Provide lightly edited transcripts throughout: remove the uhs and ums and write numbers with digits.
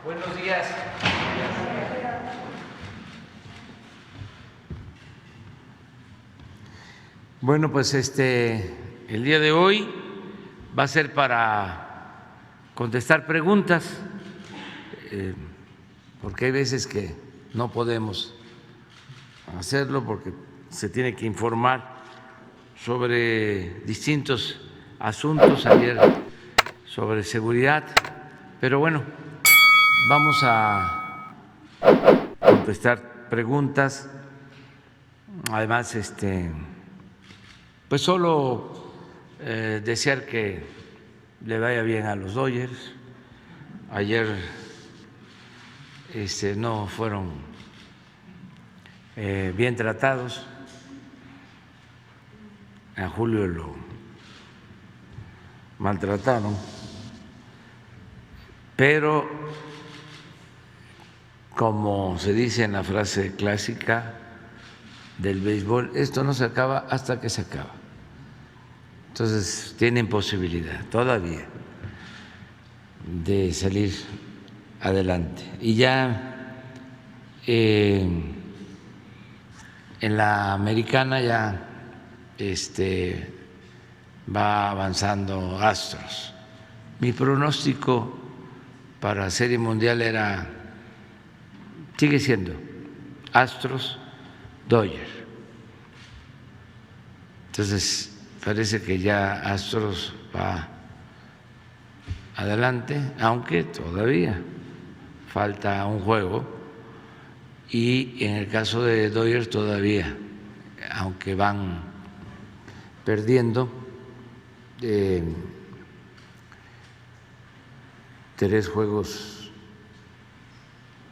Buenos días. Bueno, pues el día de hoy va a ser para contestar preguntas, porque hay veces que no podemos hacerlo porque se tiene que informar sobre distintos asuntos, ayer sobre seguridad, pero bueno, vamos a contestar preguntas. Además, pues solo desear que le vaya bien a los Dodgers. Ayer no fueron bien tratados. A Julio lo maltrataron, pero como se dice en la frase clásica del béisbol, esto no se acaba hasta que se acaba. Entonces tienen posibilidad todavía de salir adelante. Y ya en la americana ya va avanzando Astros. Mi pronóstico para Serie Mundial sigue siendo Astros, Dodgers. Entonces parece que ya Astros va adelante, aunque todavía falta un juego, y en el caso de Dodgers todavía, aunque van perdiendo 3 juegos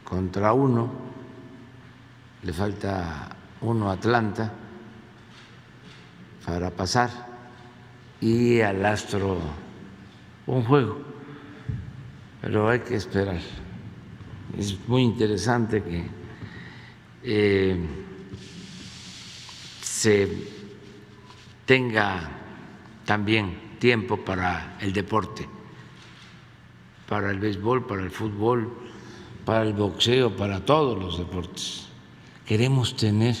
contra 1, le falta 1 a Atlanta para pasar y al Astro un juego, pero hay que esperar. Es muy interesante que se tenga también tiempo para el deporte, para el béisbol, para el fútbol, para el boxeo, para todos los deportes. Queremos tener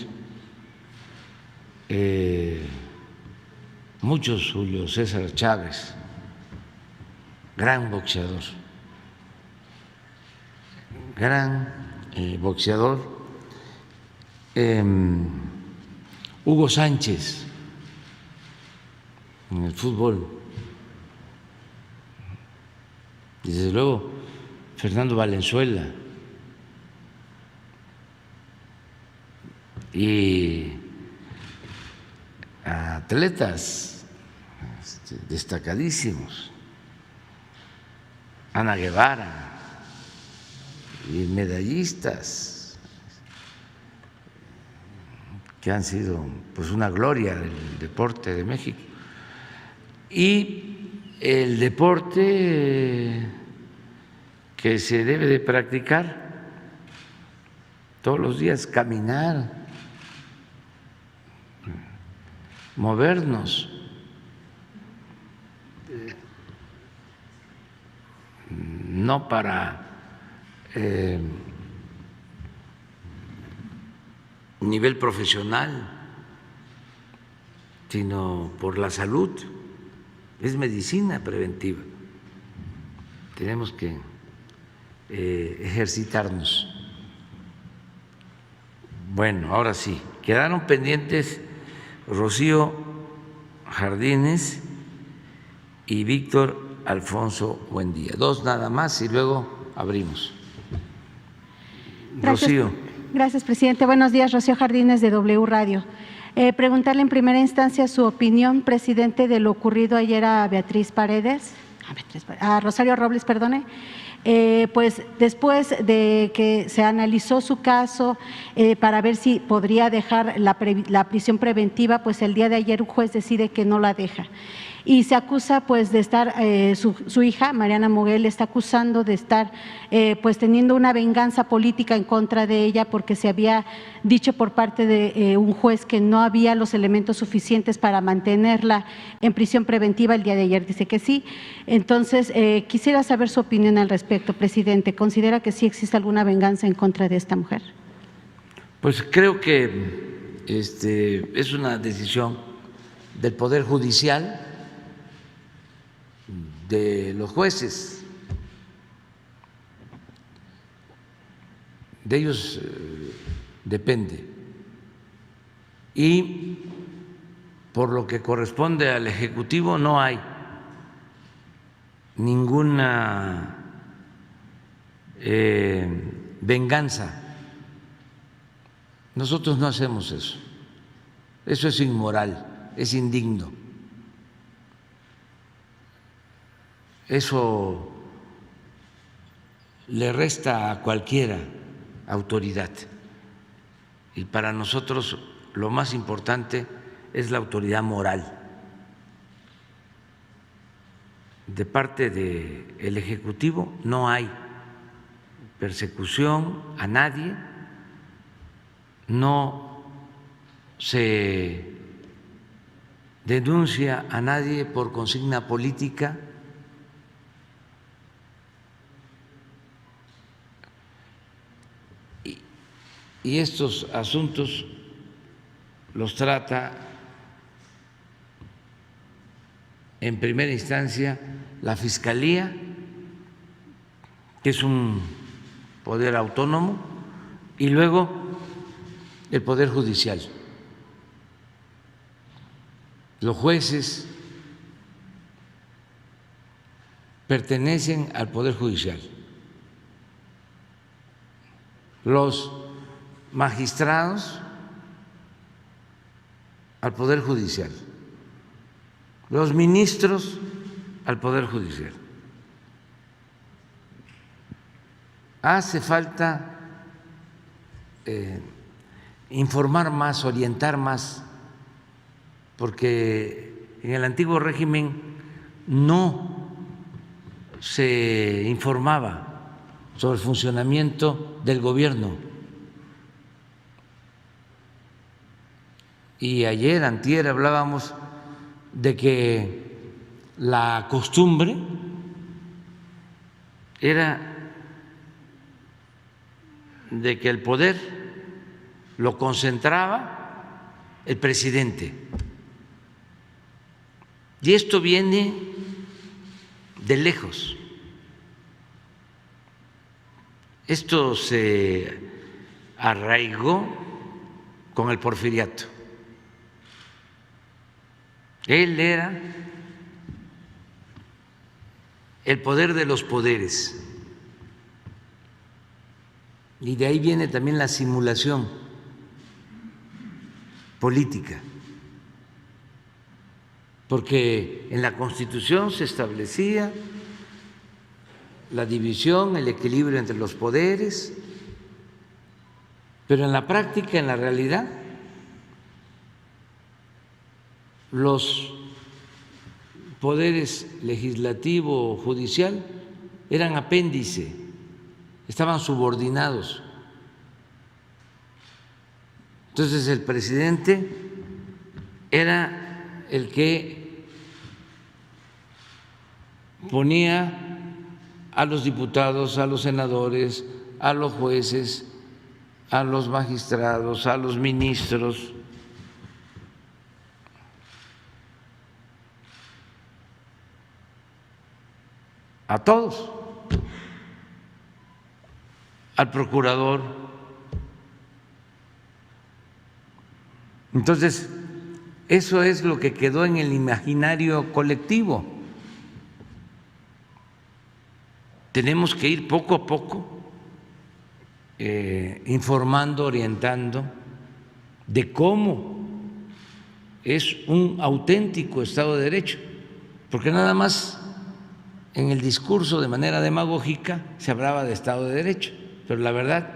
muchos. Julio César Chávez, gran boxeador, Hugo Sánchez en el fútbol, desde luego Fernando Valenzuela y atletas destacadísimos, Ana Guevara, y medallistas que han sido pues una gloria del deporte de México. Y el deporte que se debe de practicar todos los días, caminar, movernos, no para nivel profesional, sino por la salud. Es medicina preventiva. Tenemos que ejercitarnos. Bueno, ahora sí, quedaron pendientes Rocío Jardines y Víctor Alfonso Buendía. 2 nada más y luego abrimos. Gracias, Rocío. Gracias, presidente. Buenos días, Rocío Jardines de W Radio. Preguntarle en primera instancia su opinión, presidente, de lo ocurrido ayer a Rosario Robles, perdone, Pues después de que se analizó su caso para ver si podría dejar la prisión preventiva, pues el día de ayer un juez decide que no la deja. Y se acusa pues de estar, su hija Mariana Moguel está acusando de estar pues teniendo una venganza política en contra de ella porque se había dicho por parte de un juez que no había los elementos suficientes para mantenerla en prisión preventiva. El día de ayer dice que sí. Entonces quisiera saber su opinión al respecto, presidente. ¿Considera que sí existe alguna venganza en contra de esta mujer? Pues creo que es una decisión del Poder Judicial, de los jueces, de ellos depende. Y por lo que corresponde al Ejecutivo no hay ninguna venganza. Nosotros no hacemos eso. Eso es inmoral, es indigno. Eso le resta a cualquiera autoridad. Y para nosotros lo más importante es la autoridad moral. De parte del Ejecutivo no hay persecución a nadie, no se denuncia a nadie por consigna política. Y estos asuntos los trata en primera instancia la Fiscalía, que es un poder autónomo, y luego el Poder Judicial. Los jueces pertenecen al Poder Judicial. Los magistrados al Poder Judicial, los ministros al Poder Judicial. Hace falta informar más, orientar más, porque en el antiguo régimen no se informaba sobre el funcionamiento del gobierno. Y ayer, antier, hablábamos de que la costumbre era de que el poder lo concentraba el presidente. Y esto viene de lejos. Esto se arraigó con el porfiriato. Él era el poder de los poderes. Y de ahí viene también la simulación política. Porque en la Constitución se establecía la división, el equilibrio entre los poderes, pero en la práctica, en la realidad, los poderes legislativo o judicial eran apéndice, estaban subordinados. Entonces el presidente era el que ponía a los diputados, a los senadores, a los jueces, a los magistrados, a los ministros, a todos, al procurador. Entonces, eso es lo que quedó en el imaginario colectivo. Tenemos que ir poco a poco informando, orientando de cómo es un auténtico Estado de Derecho, porque nada más en el discurso de manera demagógica se hablaba de Estado de Derecho, pero la verdad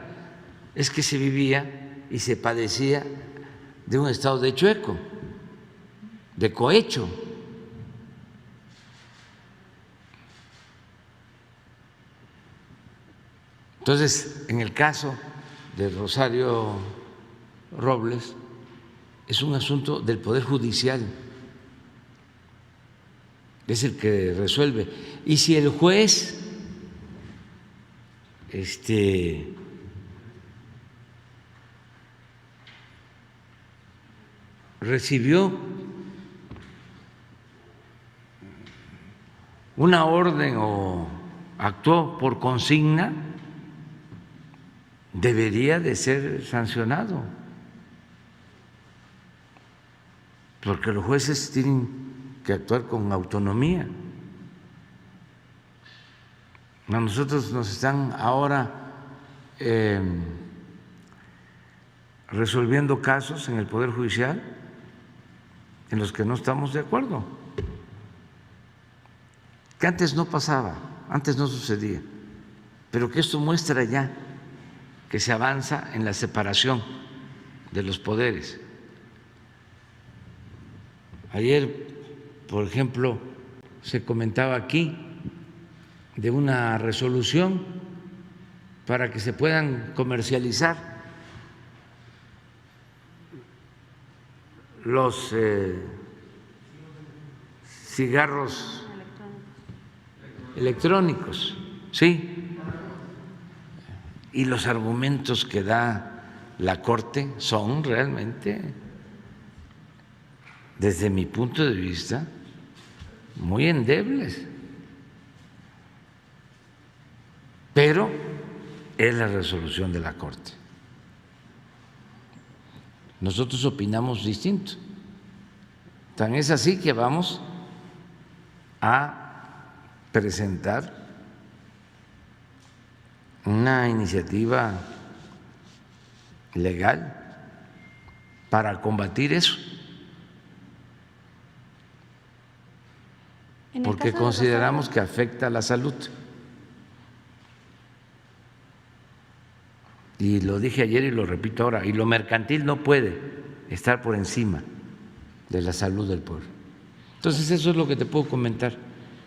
es que se vivía y se padecía de un Estado de chueco, de cohecho. Entonces, en el caso de Rosario Robles, es un asunto del Poder Judicial, es el que resuelve. Y si el juez recibió una orden o actuó por consigna, debería de ser sancionado, porque los jueces tienen que actuar con autonomía. A nosotros nos están ahora resolviendo casos en el Poder Judicial en los que no estamos de acuerdo, que antes no pasaba, antes no sucedía, pero que esto muestra ya que se avanza en la separación de los poderes. Ayer, por ejemplo, se comentaba aquí de una resolución para que se puedan comercializar los cigarros electrónicos, ¿sí? Y los argumentos que da la Corte son realmente, desde mi punto de vista, muy endebles. Pero es la resolución de la Corte. Nosotros opinamos distinto. Tan es así que vamos a presentar una iniciativa legal para combatir eso, porque consideramos que afecta a la salud. Y lo dije ayer y lo repito ahora, y lo mercantil no puede estar por encima de la salud del pueblo. Entonces eso es lo que te puedo comentar.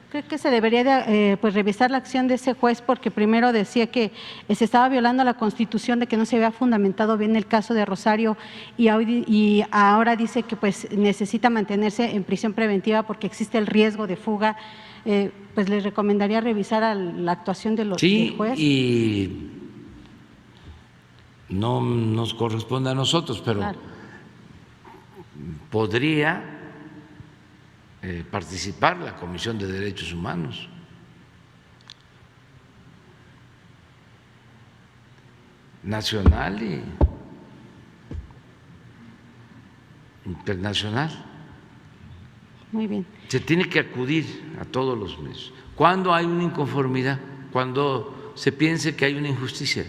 Creo que se debería de, pues, revisar la acción de ese juez, porque primero decía que se estaba violando la Constitución, de que no se había fundamentado bien el caso de Rosario, y ahora dice que pues necesita mantenerse en prisión preventiva porque existe el riesgo de fuga. Pues les recomendaría revisar la actuación del juez. Y no nos corresponde a nosotros, pero claro, podría participar la Comisión de Derechos Humanos. Nacional y internacional. Muy bien. Se tiene que acudir a todos los medios. Cuando hay una inconformidad, cuando se piense que hay una injusticia.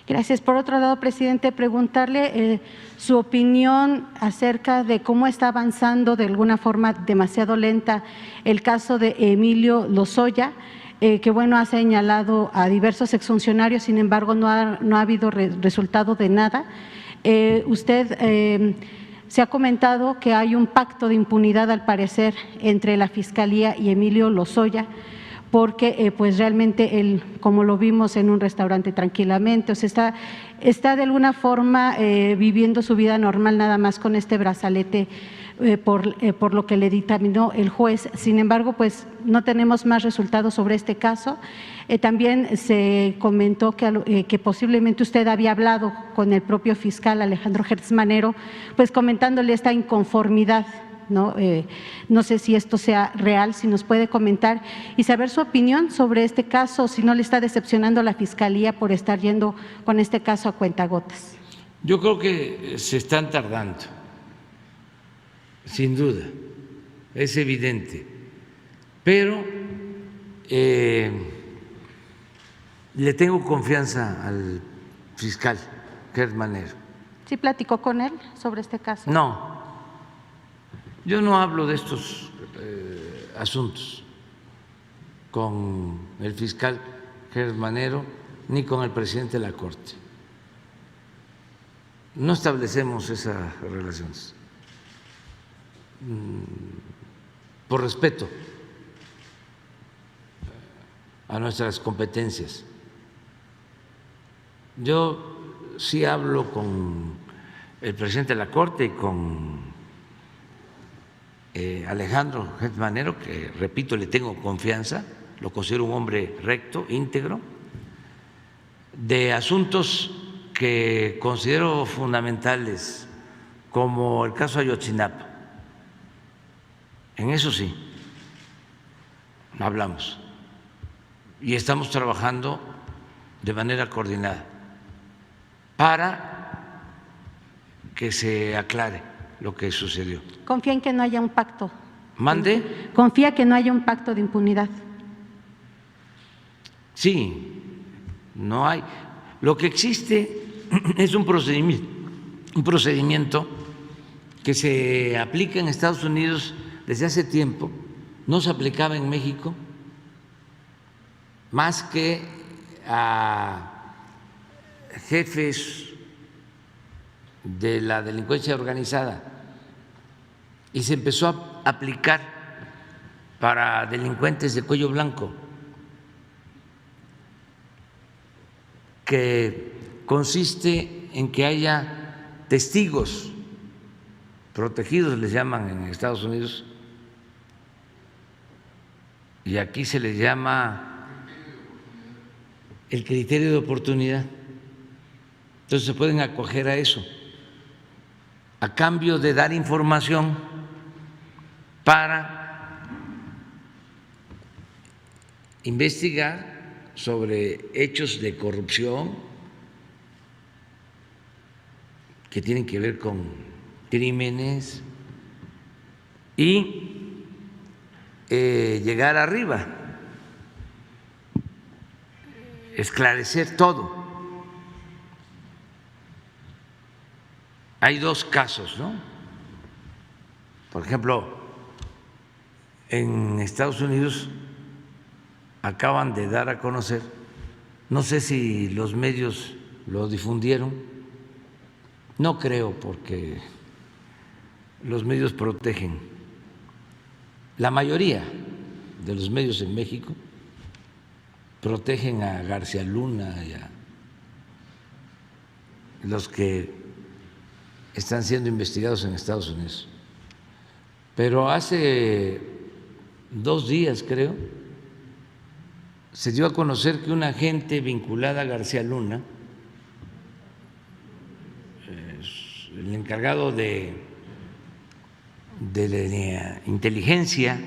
Gracias. Por otro lado, presidente, preguntarle su opinión acerca de cómo está avanzando de alguna forma demasiado lenta el caso de Emilio Lozoya, que bueno, ha señalado a diversos exfuncionarios, sin embargo no ha habido resultado de nada. Usted se ha comentado que hay un pacto de impunidad, al parecer, entre la Fiscalía y Emilio Lozoya, porque pues realmente él, como lo vimos en un restaurante tranquilamente, o sea, está de alguna forma viviendo su vida normal, nada más con este brazalete por lo que le dictaminó el juez. Sin embargo, pues no tenemos más resultados sobre este caso. También se comentó que posiblemente usted había hablado con el propio fiscal Alejandro Gertz Manero, pues comentándole esta inconformidad. No sé si esto sea real, si nos puede comentar y saber su opinión sobre este caso, si no le está decepcionando la Fiscalía por estar yendo con este caso a cuentagotas. Yo creo que se están tardando, sin duda, es evidente, pero le tengo confianza al fiscal Gertz Manero. ¿Sí platicó con él sobre este caso? No. Yo no hablo de estos asuntos con el fiscal Germanero ni con el presidente de la Corte. No establecemos esas relaciones por respeto a nuestras competencias. Yo sí hablo con el presidente de la Corte y con Alejandro Germanero, que repito, le tengo confianza, lo considero un hombre recto, íntegro, de asuntos que considero fundamentales, como el caso Ayotzinapa. En eso sí, hablamos y estamos trabajando de manera coordinada para que se aclare lo que sucedió. ¿Confía en que no haya un pacto? ¿Mande? ¿Confía que no haya un pacto de impunidad? Sí, no hay. Lo que existe es un procedimiento que se aplica en Estados Unidos desde hace tiempo, no se aplicaba en México, más que a jefes de la delincuencia organizada, y se empezó a aplicar para delincuentes de cuello blanco, que consiste en que haya testigos protegidos, les llaman en Estados Unidos, y aquí se les llama el criterio de oportunidad. Entonces se pueden acoger a eso, a cambio de dar información para investigar sobre hechos de corrupción que tienen que ver con crímenes y llegar arriba, esclarecer todo. Hay dos casos, ¿no? Por ejemplo, en Estados Unidos acaban de dar a conocer, no sé si los medios lo difundieron, no creo, porque los medios protegen, la mayoría de los medios en México protegen a García Luna y a los que están siendo investigados en Estados Unidos. Pero hace 2 días, creo, se dio a conocer que una agente vinculada a García Luna, el encargado de la inteligencia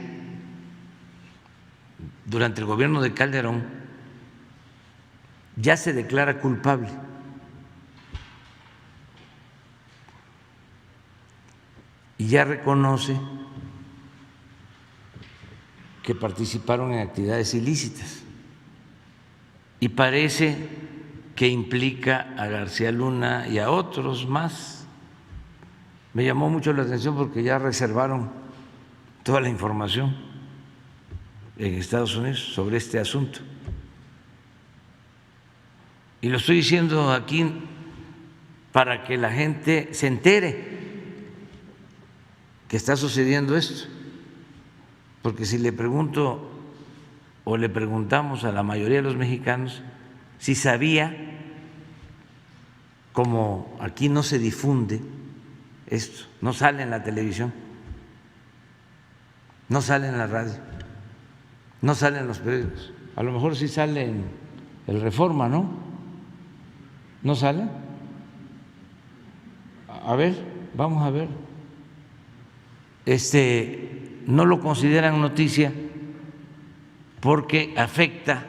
durante el gobierno de Calderón, ya se declara culpable. Y ya reconoce que participaron en actividades ilícitas. Y parece que implica a García Luna y a otros más. Me llamó mucho la atención porque ya reservaron toda la información en Estados Unidos sobre este asunto. Y lo estoy diciendo aquí para que la gente se entere que está sucediendo esto, porque si le pregunto o le preguntamos a la mayoría de los mexicanos si sabía, como aquí no se difunde esto, no sale en la televisión, no sale en la radio, no sale en los periódicos, a lo mejor sí sale en el Reforma, ¿no? ¿No sale? A ver, vamos a ver. No lo consideran noticia porque afecta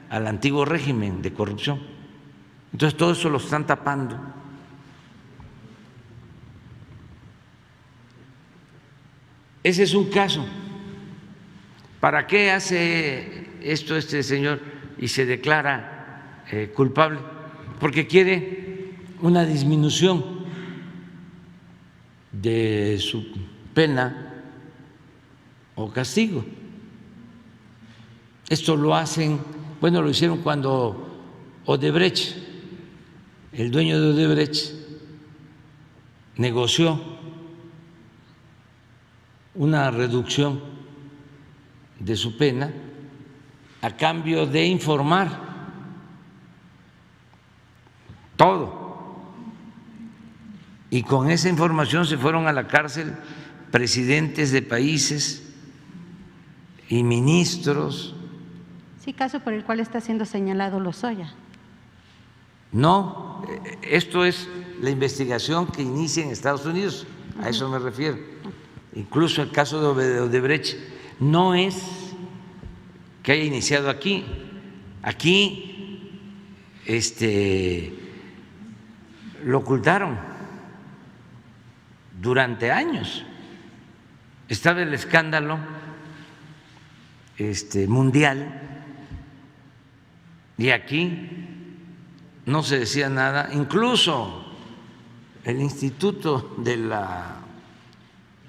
al antiguo régimen de corrupción. Entonces todo eso lo están tapando. Ese es un caso. ¿Para qué hace esto este señor y se declara culpable? Porque quiere una disminución de su pena o castigo. Esto lo hacen, bueno, lo hicieron cuando Odebrecht, el dueño de Odebrecht, negoció una reducción de su pena a cambio de informar todo. Y con esa información se fueron a la cárcel presidentes de países y ministros. Sí, caso por el cual está siendo señalado Lozoya. No, esto es la investigación que inicia en Estados Unidos, a eso me refiero. Incluso el caso de Odebrecht no es que haya iniciado aquí. Aquí lo ocultaron durante años. Estaba el escándalo mundial y aquí no se decía nada. Incluso el Instituto de la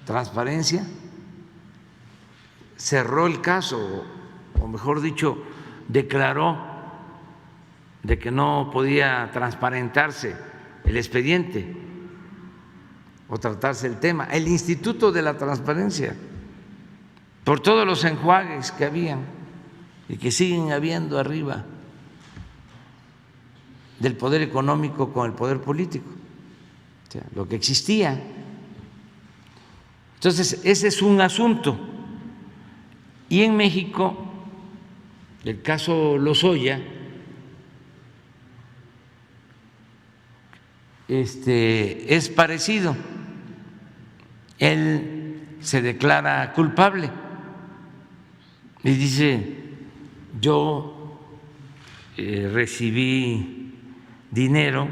Transparencia cerró el caso, o mejor dicho, declaró de que no podía transparentarse el expediente o tratarse el tema. El Instituto de la Transparencia, por todos los enjuagues que habían y que siguen habiendo arriba del poder económico con el poder político, o sea, lo que existía. Entonces, ese es un asunto. Y en México, el caso Lozoya, es parecido. Él se declara culpable y dice: yo recibí dinero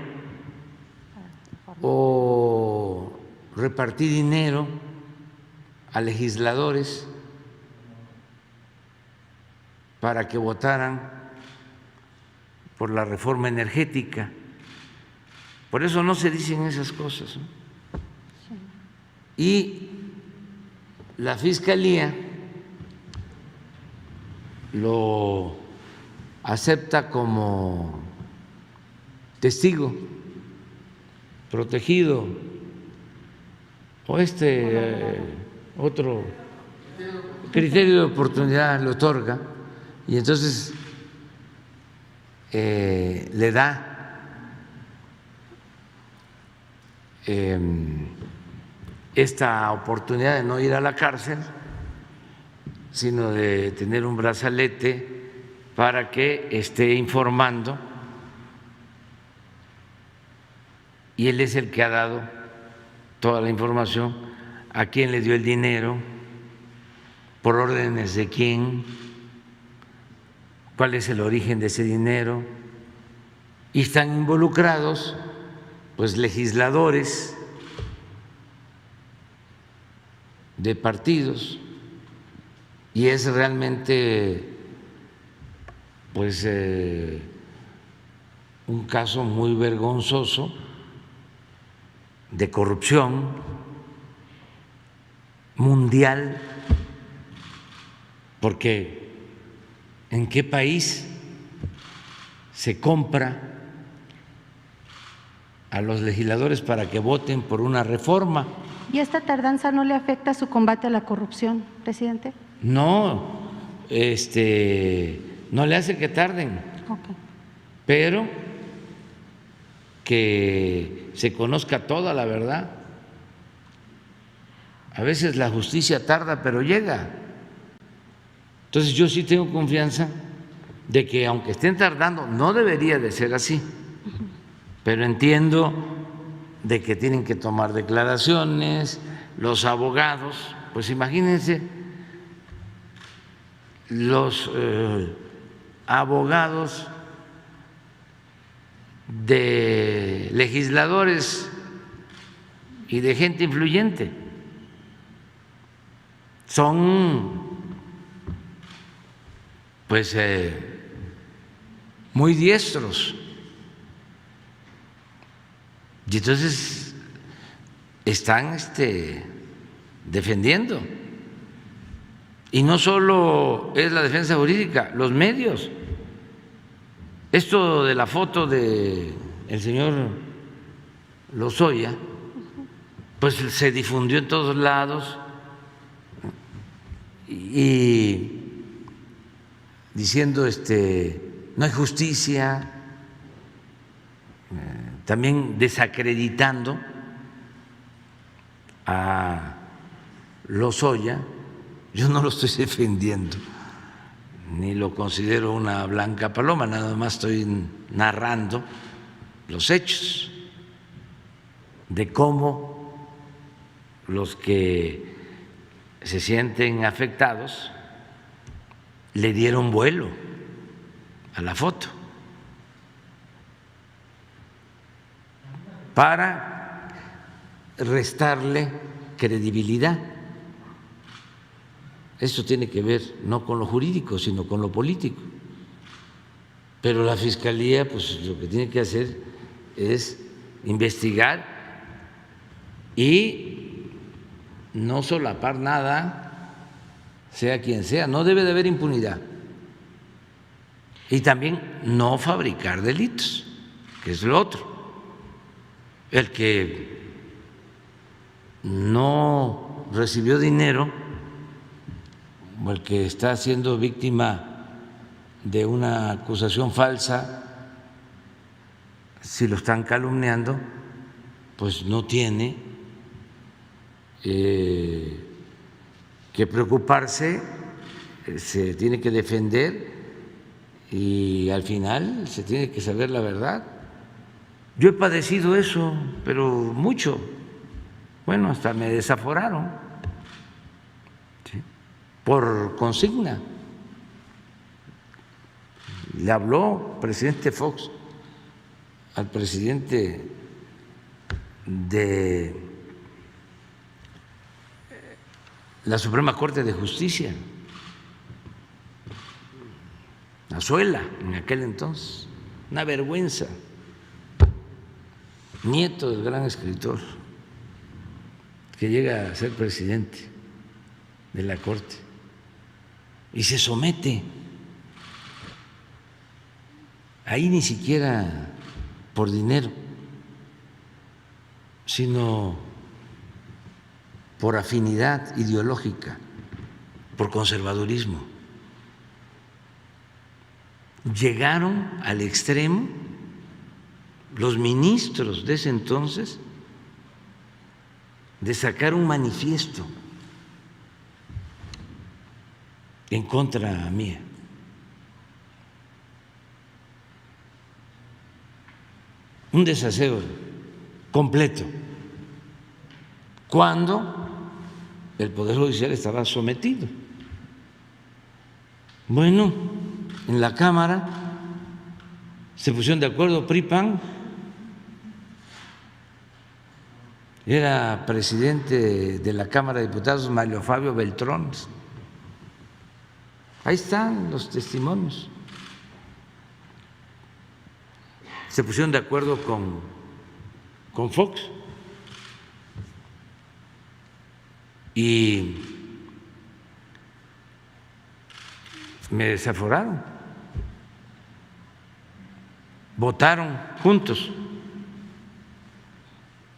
o repartí dinero a legisladores para que votaran por la reforma energética. Por eso no se dicen esas cosas, ¿no? Y la Fiscalía lo acepta como testigo protegido, o otro criterio de oportunidad le otorga, y entonces le da esta oportunidad de no ir a la cárcel, sino de tener un brazalete para que esté informando, y él es el que ha dado toda la información, a quién le dio el dinero, por órdenes de quién, cuál es el origen de ese dinero, y están involucrados pues legisladores de partidos, y es realmente pues un caso muy vergonzoso de corrupción mundial, porque ¿en qué país se compra a los legisladores para que voten por una reforma? ¿Y esta tardanza no le afecta a su combate a la corrupción, presidente? No, no le hace que tarden, Okay. pero que se conozca toda la verdad. A veces la justicia tarda, pero llega. Entonces yo sí tengo confianza de que, aunque estén tardando, no debería de ser así, pero entiendo de que tienen que tomar declaraciones los abogados. Pues imagínense los abogados de legisladores y de gente influyente, son pues muy diestros, y entonces están defendiendo Y no solo es la defensa jurídica, los medios. Esto de la foto de el señor Lozoya, pues se difundió en todos lados y diciendo no hay justicia, también desacreditando a Lozoya. Yo no lo estoy defendiendo, ni lo considero una blanca paloma, nada más estoy narrando los hechos de cómo los que se sienten afectados le dieron vuelo a la foto para restarle credibilidad. Esto tiene que ver no con lo jurídico, sino con lo político. Pero la Fiscalía, pues lo que tiene que hacer es investigar y no solapar nada, sea quien sea. No debe de haber impunidad. Y también no fabricar delitos, que es lo otro. El que no recibió dinero o el que está siendo víctima de una acusación falsa, si lo están calumniando, pues no tiene que preocuparse, se tiene que defender y al final se tiene que saber la verdad. Yo he padecido eso, pero mucho. Bueno, hasta me desaforaron, ¿sí?, por consigna. Le habló el presidente Fox al presidente de la Suprema Corte de Justicia, Azuela, en aquel entonces, una vergüenza, nieto del gran escritor, que llega a ser presidente de la Corte y se somete. Ahí ni siquiera por dinero, sino por afinidad ideológica, por conservadurismo. Llegaron al extremo los ministros de ese entonces de sacar un manifiesto en contra mía. Un desaseo completo, cuando el Poder Judicial estaba sometido. Bueno, en la Cámara se pusieron de acuerdo PRI-PAN, era presidente de la Cámara de Diputados Mario Fabio Beltrón. Ahí están los testimonios. Se pusieron de acuerdo con Fox y me desaforaron. Votaron juntos,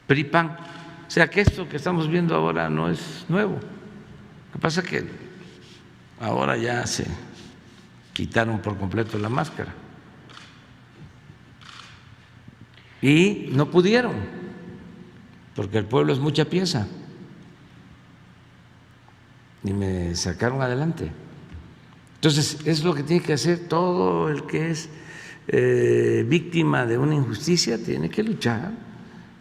PRI-PAN. O sea que esto que estamos viendo ahora no es nuevo. Lo que pasa es que ahora ya se quitaron por completo la máscara. Y no pudieron, porque el pueblo es mucha pieza. Y me sacaron adelante. Entonces, es lo que tiene que hacer todo el que es víctima de una injusticia, tiene que luchar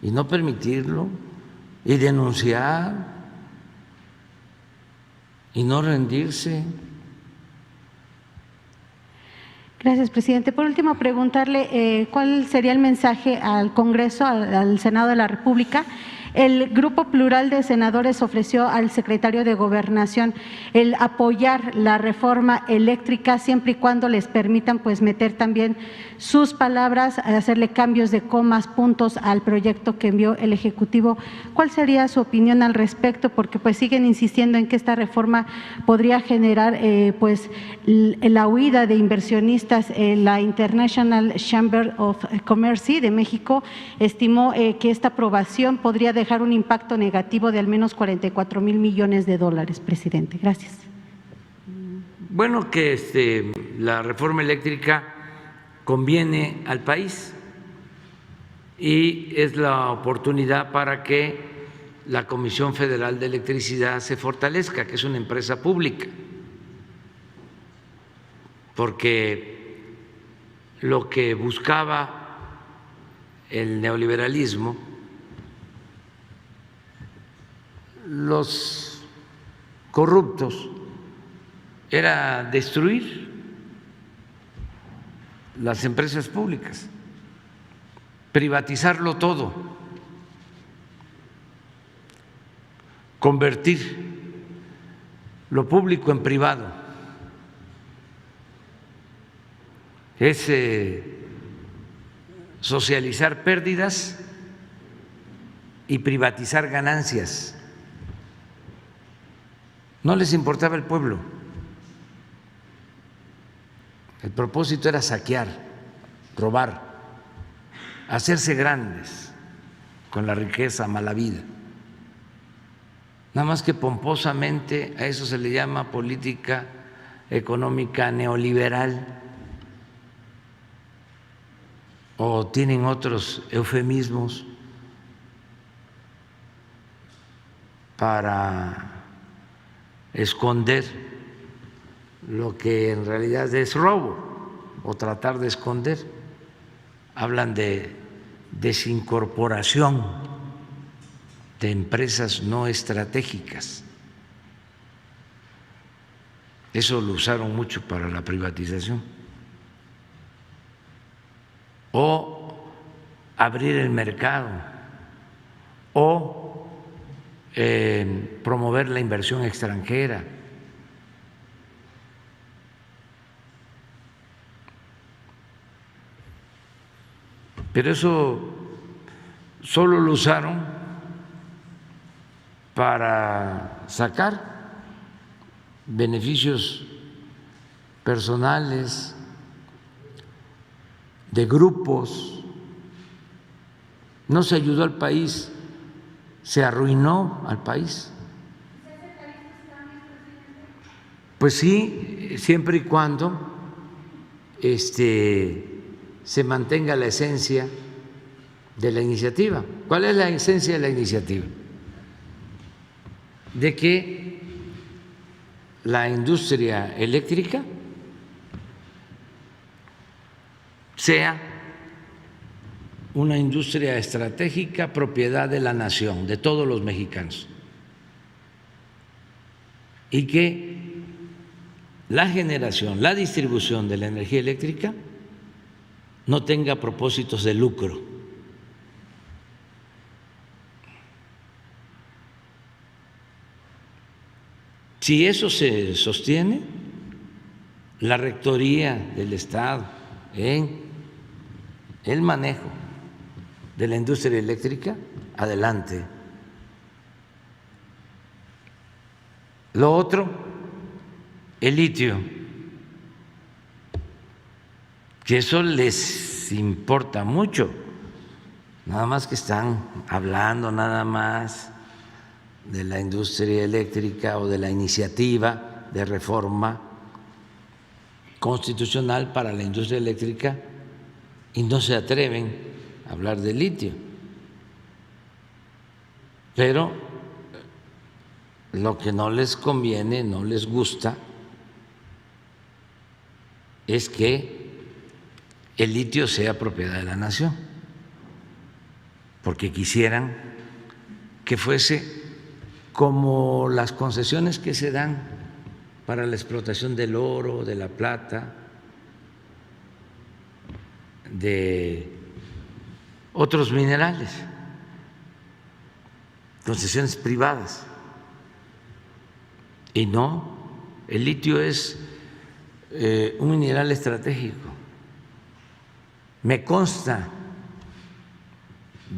y no permitirlo, y denunciar, y no rendirse. Gracias, presidente. Por último, preguntarle cuál sería el mensaje al Congreso, al Senado de la República, El Grupo Plural de Senadores ofreció al secretario de Gobernación el apoyar la reforma eléctrica siempre y cuando les permitan pues meter también sus palabras, hacerle cambios de comas, puntos al proyecto que envió el Ejecutivo. ¿Cuál sería su opinión al respecto? Porque pues siguen insistiendo en que esta reforma podría generar pues la huida de inversionistas. La International Chamber of Commerce de México estimó que esta aprobación podría dejar un impacto negativo de al menos 44,000 millones de dólares, presidente. Gracias. Bueno, que la reforma eléctrica conviene al país y es la oportunidad para que la Comisión Federal de Electricidad se fortalezca, que es una empresa pública, porque lo que buscaba el neoliberalismo, los corruptos, era destruir las empresas públicas, privatizarlo todo, convertir lo público en privado. Es socializar pérdidas y privatizar ganancias. No les importaba el pueblo. El propósito era saquear, robar, hacerse grandes con la riqueza mala vida. Nada más que pomposamente a eso se le llama política económica neoliberal, o tienen otros eufemismos para esconder lo que en realidad es robo o tratar de esconder. Hablan de desincorporación de empresas no estratégicas. Eso lo usaron mucho para la privatización. O abrir el mercado, o promover la inversión extranjera. Pero eso solo lo usaron para sacar beneficios personales de grupos. No se ayudó al país, se arruinó al país. Pues sí, siempre y cuando se mantenga la esencia de la iniciativa. ¿Cuál es la esencia de la iniciativa? De que la industria eléctrica sea una industria estratégica propiedad de la nación, de todos los mexicanos, y que la generación, la distribución de la energía eléctrica no tenga propósitos de lucro. Si eso se sostiene, la rectoría del Estado en el manejo de la industria eléctrica, adelante. Lo otro, el litio, que eso les importa mucho, nada más que están hablando nada más de la industria eléctrica o de la iniciativa de reforma constitucional para la industria eléctrica y no se atreven a hablar de litio. Pero lo que no les conviene, no les gusta, es que el litio sea propiedad de la nación, porque quisieran que fuese como las concesiones que se dan para la explotación del oro, de la plata, de otros minerales. concesiones privadas. Y no, el litio es un mineral estratégico. Me consta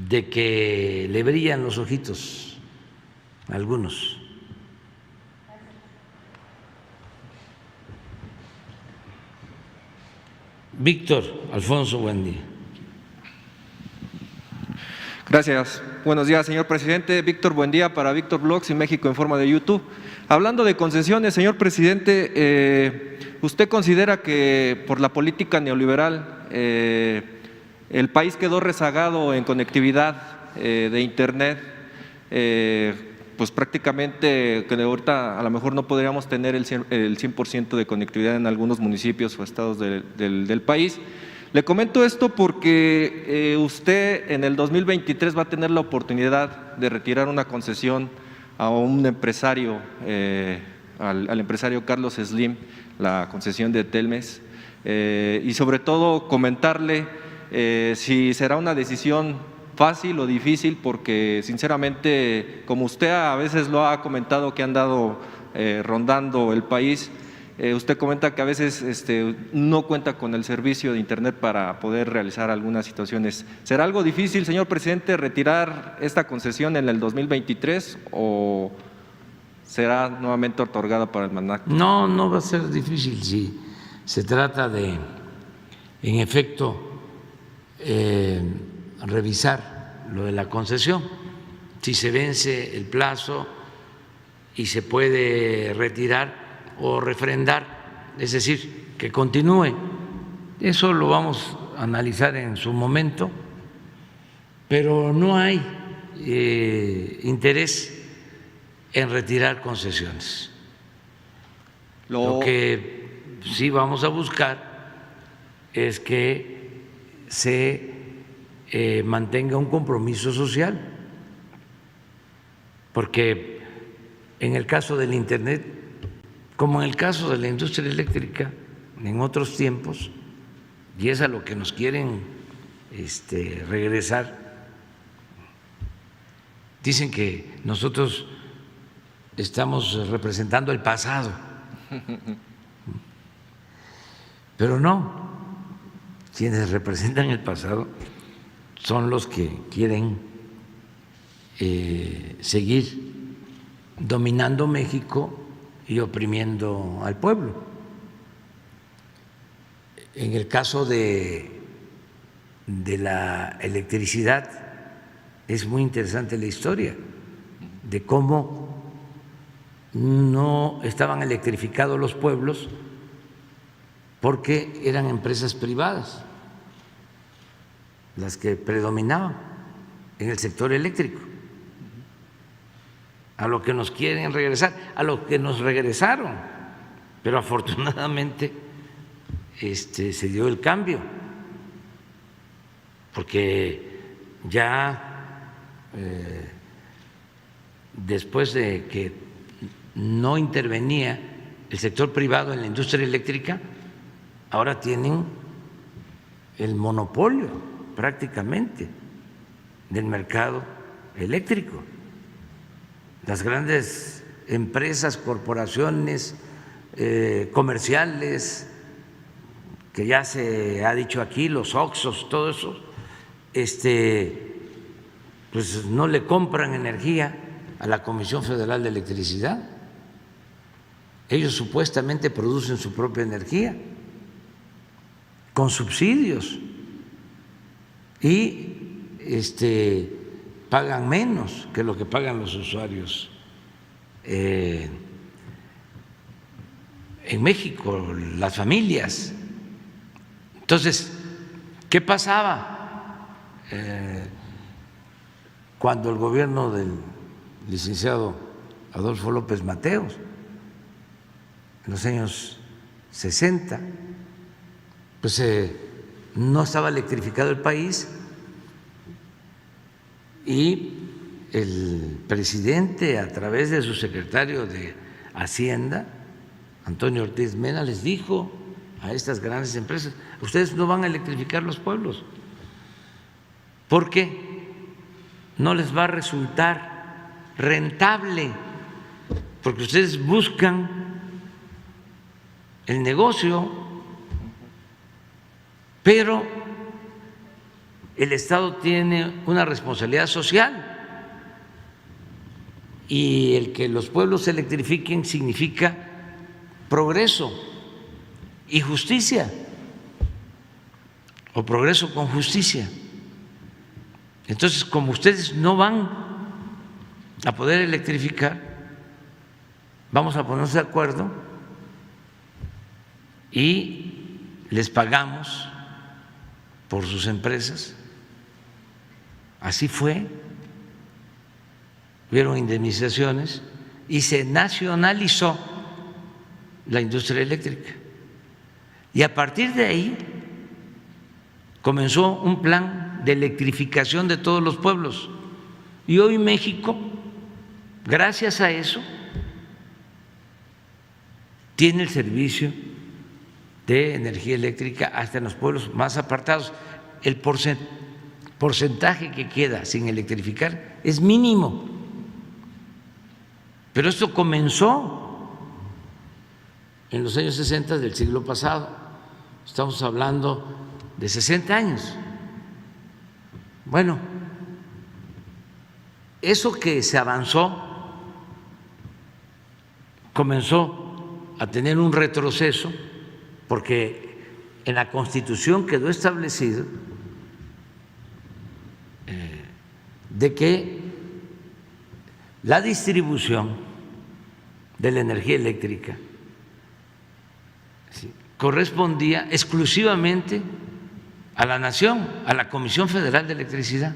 de que le brillan los ojitos a algunos. Víctor Alfonso, buen día. Gracias. Buenos días, señor presidente. Víctor, buen día para Víctor Blogs y México Informa de YouTube. Hablando de concesiones, señor presidente, ¿usted considera que por la política neoliberal el país quedó rezagado en conectividad de Internet? Pues prácticamente que ahorita a lo mejor no podríamos tener el 100% de conectividad en algunos municipios o estados del país. Le comento esto porque usted en el 2023 va a tener la oportunidad de retirar una concesión a un empresario, al empresario Carlos Slim, la concesión de Telmex, y sobre todo comentarle si será una decisión fácil o difícil, porque sinceramente, como usted a veces lo ha comentado que han andado rondando el país, usted comenta que a veces no cuenta con el servicio de Internet para poder realizar algunas situaciones. ¿Será algo difícil, señor presidente, retirar esta concesión en el 2023 o será nuevamente otorgada para el mandato? No, no va a ser difícil si se trata de, en efecto, revisar lo de la concesión. Si se vence el plazo y se puede retirar o refrendar, es decir, que continúe. Eso lo vamos a analizar en su momento, pero no hay interés en retirar concesiones. Lo que sí vamos a buscar es que se mantenga un compromiso social, porque en el caso del Internet, como en el caso de la industria eléctrica en otros tiempos, y es a lo que nos quieren regresar, dicen que nosotros estamos representando el pasado, pero no, quienes representan el pasado son los que quieren seguir dominando México y oprimiendo al pueblo. En el caso de la electricidad es muy interesante la historia de cómo no estaban electrificados los pueblos porque eran empresas privadas las que predominaban en el sector eléctrico. A lo que nos quieren regresar, a lo que nos regresaron, pero afortunadamente se dio el cambio, porque ya después de que no intervenía el sector privado en la industria eléctrica, ahora tienen el monopolio prácticamente del mercado eléctrico. Las grandes empresas, corporaciones comerciales, que ya se ha dicho aquí, los Oxxos, todo eso, pues no le compran energía a la Comisión Federal de Electricidad. Ellos supuestamente producen su propia energía con subsidios y pagan menos que lo que pagan los usuarios en México, las familias. Entonces, ¿qué pasaba cuando el gobierno del licenciado Adolfo López Mateos, en los años 60, pues no estaba electrificado el país? Y el presidente, a través de su secretario de Hacienda, Antonio Ortiz Mena, les dijo a estas grandes empresas: ustedes no van a electrificar los pueblos porque no les va a resultar rentable, porque ustedes buscan el negocio, pero el Estado tiene una responsabilidad social y el que los pueblos se electrifiquen significa progreso y justicia, o progreso con justicia. Entonces, como ustedes no van a poder electrificar, vamos a ponernos de acuerdo y les pagamos por sus empresas. Así fue, hubieron indemnizaciones y se nacionalizó la industria eléctrica. Y a partir de ahí comenzó un plan de electrificación de todos los pueblos. Y hoy México, gracias a eso, tiene el servicio de energía eléctrica hasta en los pueblos más apartados. El porcentaje que queda sin electrificar es mínimo. Pero esto comenzó en los años 60 del siglo pasado. Estamos hablando de 60 años. Bueno, eso que se avanzó comenzó a tener un retroceso porque en la Constitución quedó establecido de que la distribución de la energía eléctrica correspondía exclusivamente a la nación, a la Comisión Federal de Electricidad,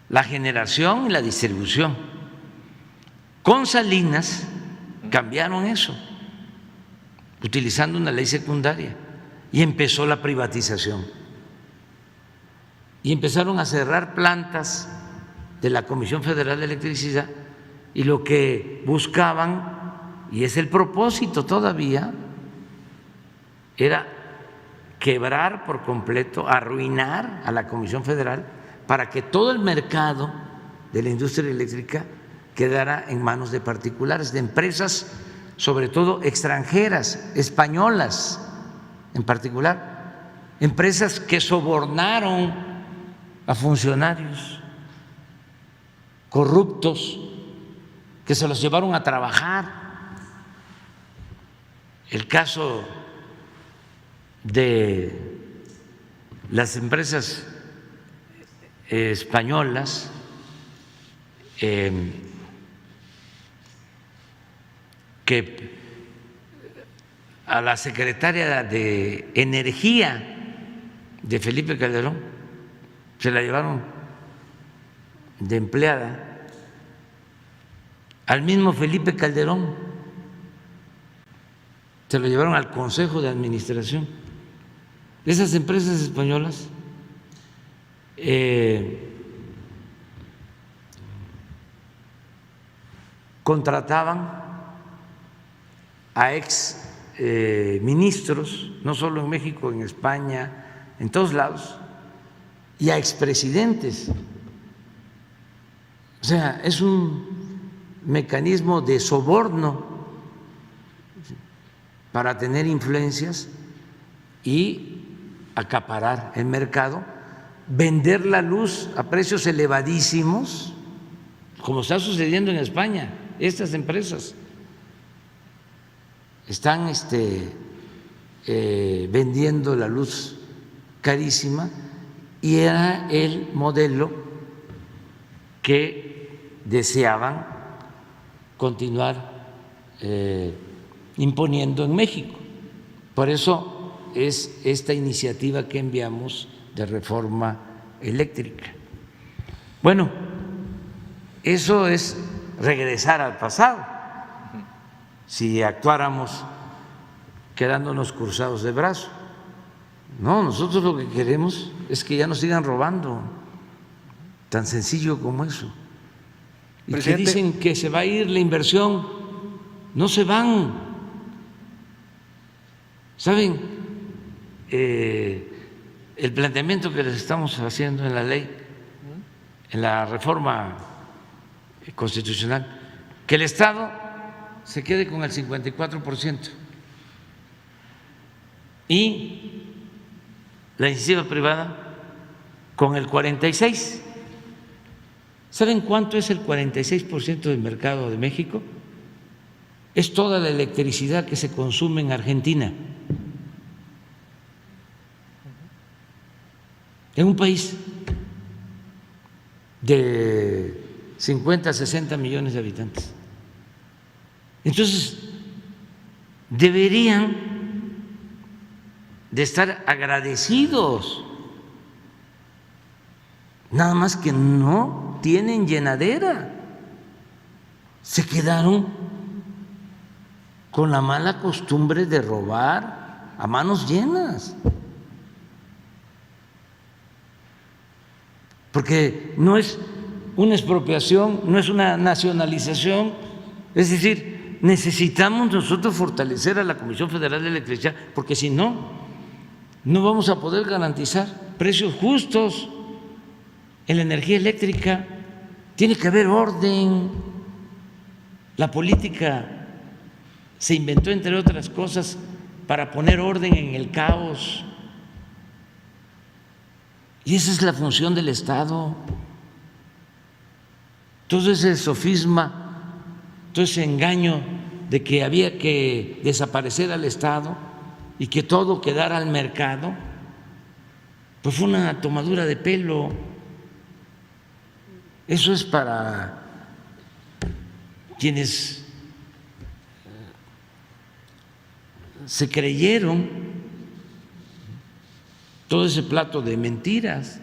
la generación y la distribución. Con Salinas cambiaron eso, utilizando una ley secundaria, y empezó la privatización. Y empezaron a cerrar plantas de la Comisión Federal de Electricidad, y lo que buscaban, y es el propósito todavía, era quebrar por completo, arruinar a la Comisión Federal para que todo el mercado de la industria eléctrica quedara en manos de particulares, de empresas, sobre todo extranjeras, españolas en particular, empresas que sobornaron a funcionarios corruptos, que se los llevaron a trabajar. El caso de las empresas españolas que a la secretaria de Energía de Felipe Calderón se la llevaron de empleada, al mismo Felipe Calderón se lo llevaron al Consejo de Administración. Esas empresas españolas contrataban a ex ministros, no solo en México, en España, en todos lados, y a expresidentes. O sea, es un mecanismo de soborno para tener influencias y acaparar el mercado, vender la luz a precios elevadísimos, como está sucediendo en España. Estas empresas están vendiendo la luz carísima, y era el modelo que deseaban continuar imponiendo en México. Por eso es esta iniciativa que enviamos de reforma eléctrica. Bueno, eso es regresar al pasado. Si actuáramos quedándonos cruzados de brazos. No, nosotros lo que queremos es que ya nos sigan robando, tan sencillo como eso. Y que dicen que se va a ir la inversión, no se van. ¿Saben? El planteamiento que les estamos haciendo en la ley, en la reforma constitucional, que el Estado se quede con el 54% y la iniciativa privada con el 46%. ¿Saben cuánto es el 46% del mercado de México? Es toda la electricidad que se consume en Argentina. En un país de 50, 60 millones de habitantes. Entonces, deberían de estar agradecidos, nada más que no tienen llenadera, se quedaron con la mala costumbre de robar a manos llenas, porque no es una expropiación, no es una nacionalización, es decir, necesitamos nosotros fortalecer a la Comisión Federal de Electricidad, porque si no, no vamos a poder garantizar precios justos en la energía eléctrica. Tiene que haber orden. La política se inventó, entre otras cosas, para poner orden en el caos. Y esa es la función del Estado. Todo ese sofisma, todo ese engaño de que había que desaparecer al Estado y que todo quedara al mercado, pues fue una tomadura de pelo. Eso es para quienes se creyeron todo ese plato de mentiras,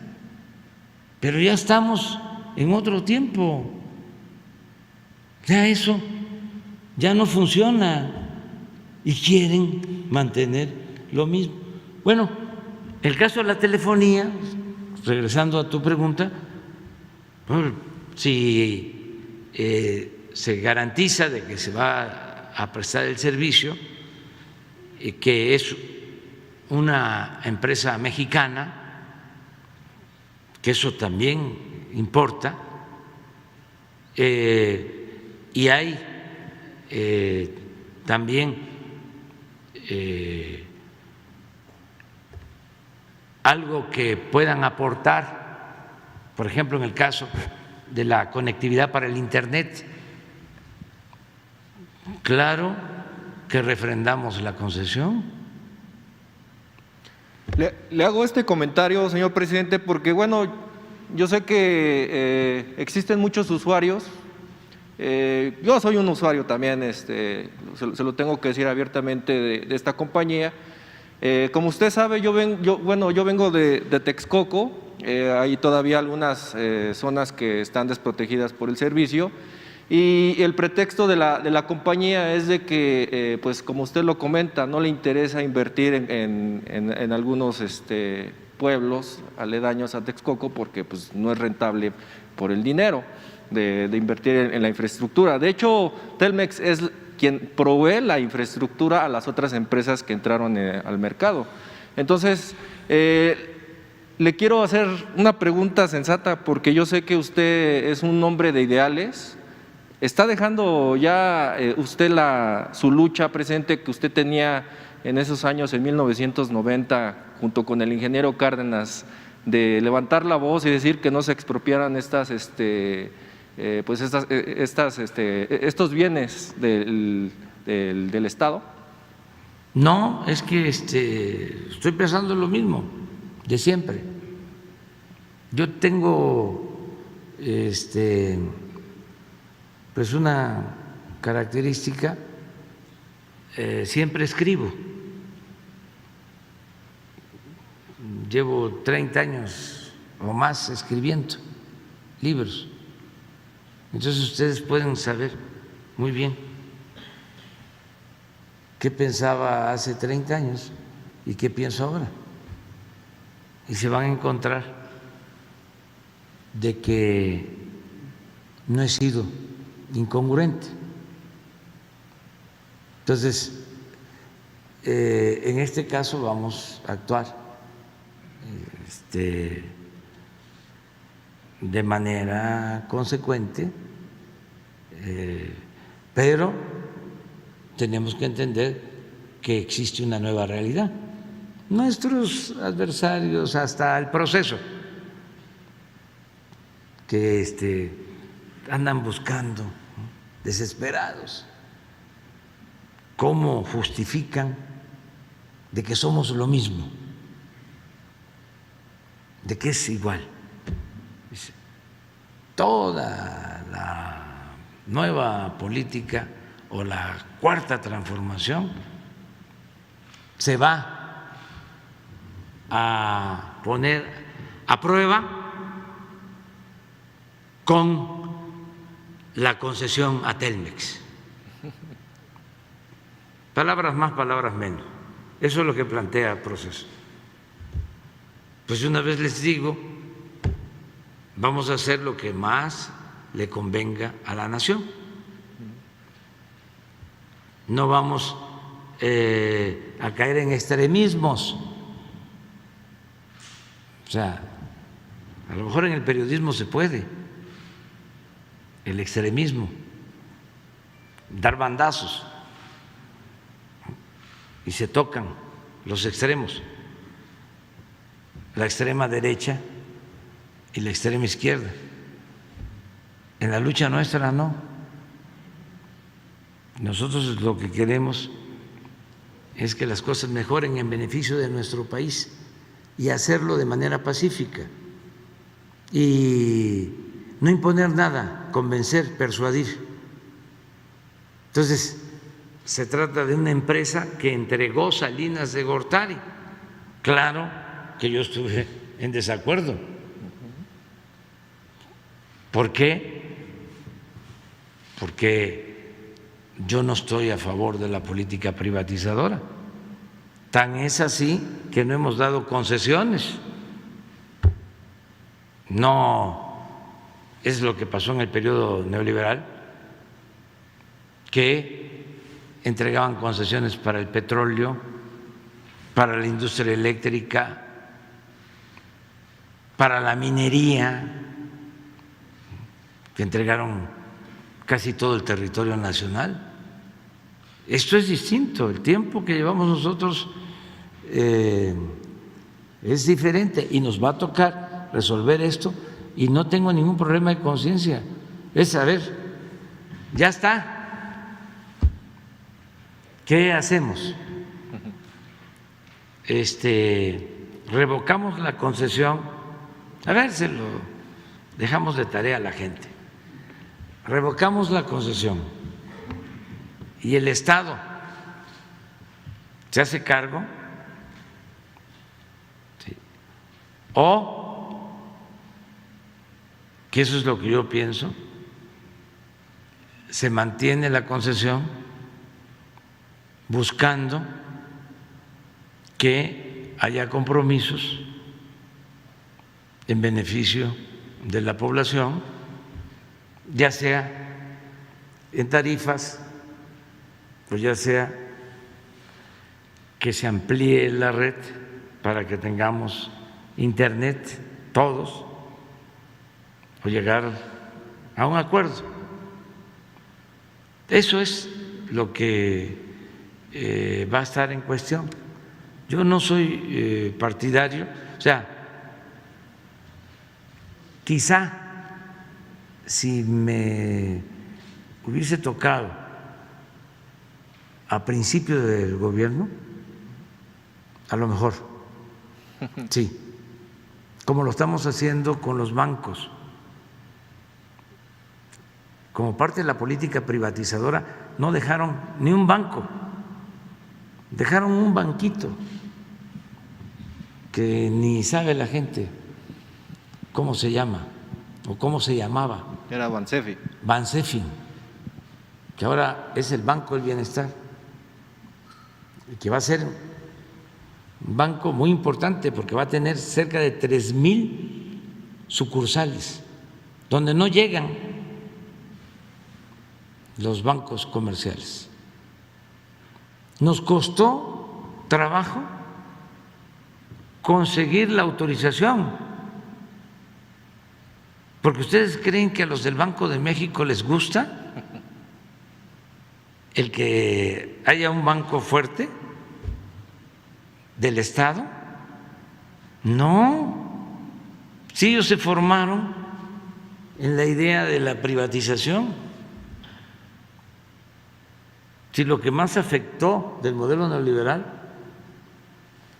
pero ya estamos en otro tiempo, ya eso ya no funciona y quieren mantener lo mismo. Bueno, el caso de la telefonía, regresando a tu pregunta, bueno, si se garantiza de que se va a prestar el servicio, que es una empresa mexicana, que eso también importa, y hay también algo que puedan aportar, por ejemplo, en el caso de la conectividad para el Internet. Claro que refrendamos la concesión. Le hago este comentario, señor presidente, porque bueno, yo sé que existen muchos usuarios. Yo soy un usuario también, se lo tengo que decir abiertamente, de esta compañía. Como usted sabe, yo vengo de Texcoco. Hay todavía algunas zonas que están desprotegidas por el servicio, y el pretexto de la compañía es de que, pues como usted lo comenta, no le interesa invertir en algunos pueblos aledaños a Texcoco porque pues no es rentable por el dinero de invertir en la infraestructura. De hecho, Telmex es quien provee la infraestructura a las otras empresas que entraron al mercado. Entonces, le quiero hacer una pregunta sensata, porque yo sé que usted es un hombre de ideales. ¿Está dejando ya usted su lucha presente que usted tenía en esos años, en 1990, junto con el ingeniero Cárdenas, de levantar la voz y decir que no se expropiaran estos bienes del Estado? No, es que estoy pensando lo mismo de siempre. Yo tengo pues una característica, siempre escribo. Llevo 30 años o más escribiendo libros. Entonces ustedes pueden saber muy bien qué pensaba hace 30 años y qué pienso ahora. Y se van a encontrar de que no he sido incongruente. Entonces, en este caso vamos a actuar de manera consecuente pero tenemos que entender que existe una nueva realidad. Nuestros adversarios, hasta el proceso, que andan buscando, ¿no?, desesperados, cómo justifican de que somos lo mismo, de que es igual. Toda la nueva política o la cuarta transformación se va a poner a prueba con la concesión a Telmex. Palabras más, palabras menos. Eso es lo que plantea el proceso. Pues una vez les digo, vamos a hacer lo que más le convenga a la nación. No vamos a caer en extremismos. O sea, a lo mejor en el periodismo se puede, el extremismo, dar bandazos, y se tocan los extremos, la extrema derecha y la extrema izquierda. En la lucha nuestra no. Nosotros lo que queremos es que las cosas mejoren en beneficio de nuestro país y hacerlo de manera pacífica y no imponer nada, convencer, persuadir. Entonces, se trata de una empresa que entregó Salinas de Gortari. Claro que yo estuve en desacuerdo. ¿Por qué? Porque yo no estoy a favor de la política privatizadora. Tan es así que no hemos dado concesiones. No es lo que pasó en el periodo neoliberal, que entregaban concesiones para el petróleo, para la industria eléctrica, para la minería, que entregaron casi todo el territorio nacional. Esto es distinto, el tiempo que llevamos nosotros es diferente y nos va a tocar resolver esto y no tengo ningún problema de conciencia. Es saber, ya está. ¿Qué hacemos? Revocamos la concesión. A ver, se lo dejamos de tarea a la gente. Revocamos la concesión y el Estado se hace cargo, ¿sí?, o, que eso es lo que yo pienso, se mantiene la concesión buscando que haya compromisos en beneficio de la población, ya sea en tarifas o ya sea que se amplíe la red para que tengamos internet todos o llegar a un acuerdo. Eso es lo que va a estar en cuestión. Yo no soy partidario, o sea, quizá si me hubiese tocado a principio del gobierno, a lo mejor, sí, como lo estamos haciendo con los bancos, como parte de la política privatizadora, no dejaron ni un banco, dejaron un banquito que ni sabe la gente cómo se llama o cómo se llamaba. Era Bansefi. Bansefi, que ahora es el Banco del Bienestar, y que va a ser un banco muy importante porque va a tener cerca de 3,000 sucursales, donde no llegan los bancos comerciales. Nos costó trabajo conseguir la autorización, porque ustedes creen que a los del Banco de México les gusta el que haya un banco fuerte del Estado. No, si ellos se formaron en la idea de la privatización, si lo que más afectó del modelo neoliberal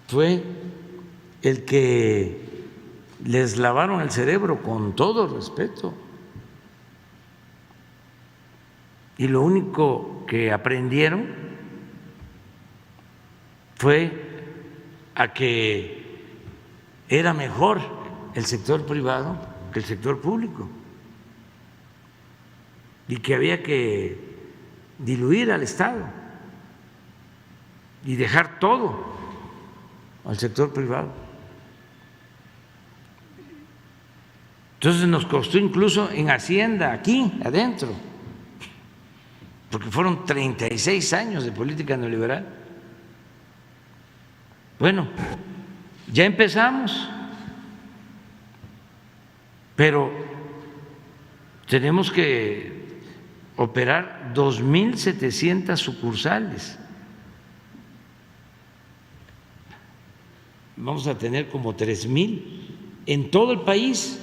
fue el que les lavaron el cerebro, con todo respeto, y lo único que aprendieron fue a que era mejor el sector privado que el sector público y que había que diluir al Estado y dejar todo al sector privado. Entonces nos costó incluso en Hacienda, aquí adentro, porque fueron 36 años de política neoliberal. Bueno, ya empezamos, pero tenemos que operar 2.700 sucursales. Vamos a tener como 3.000 en todo el país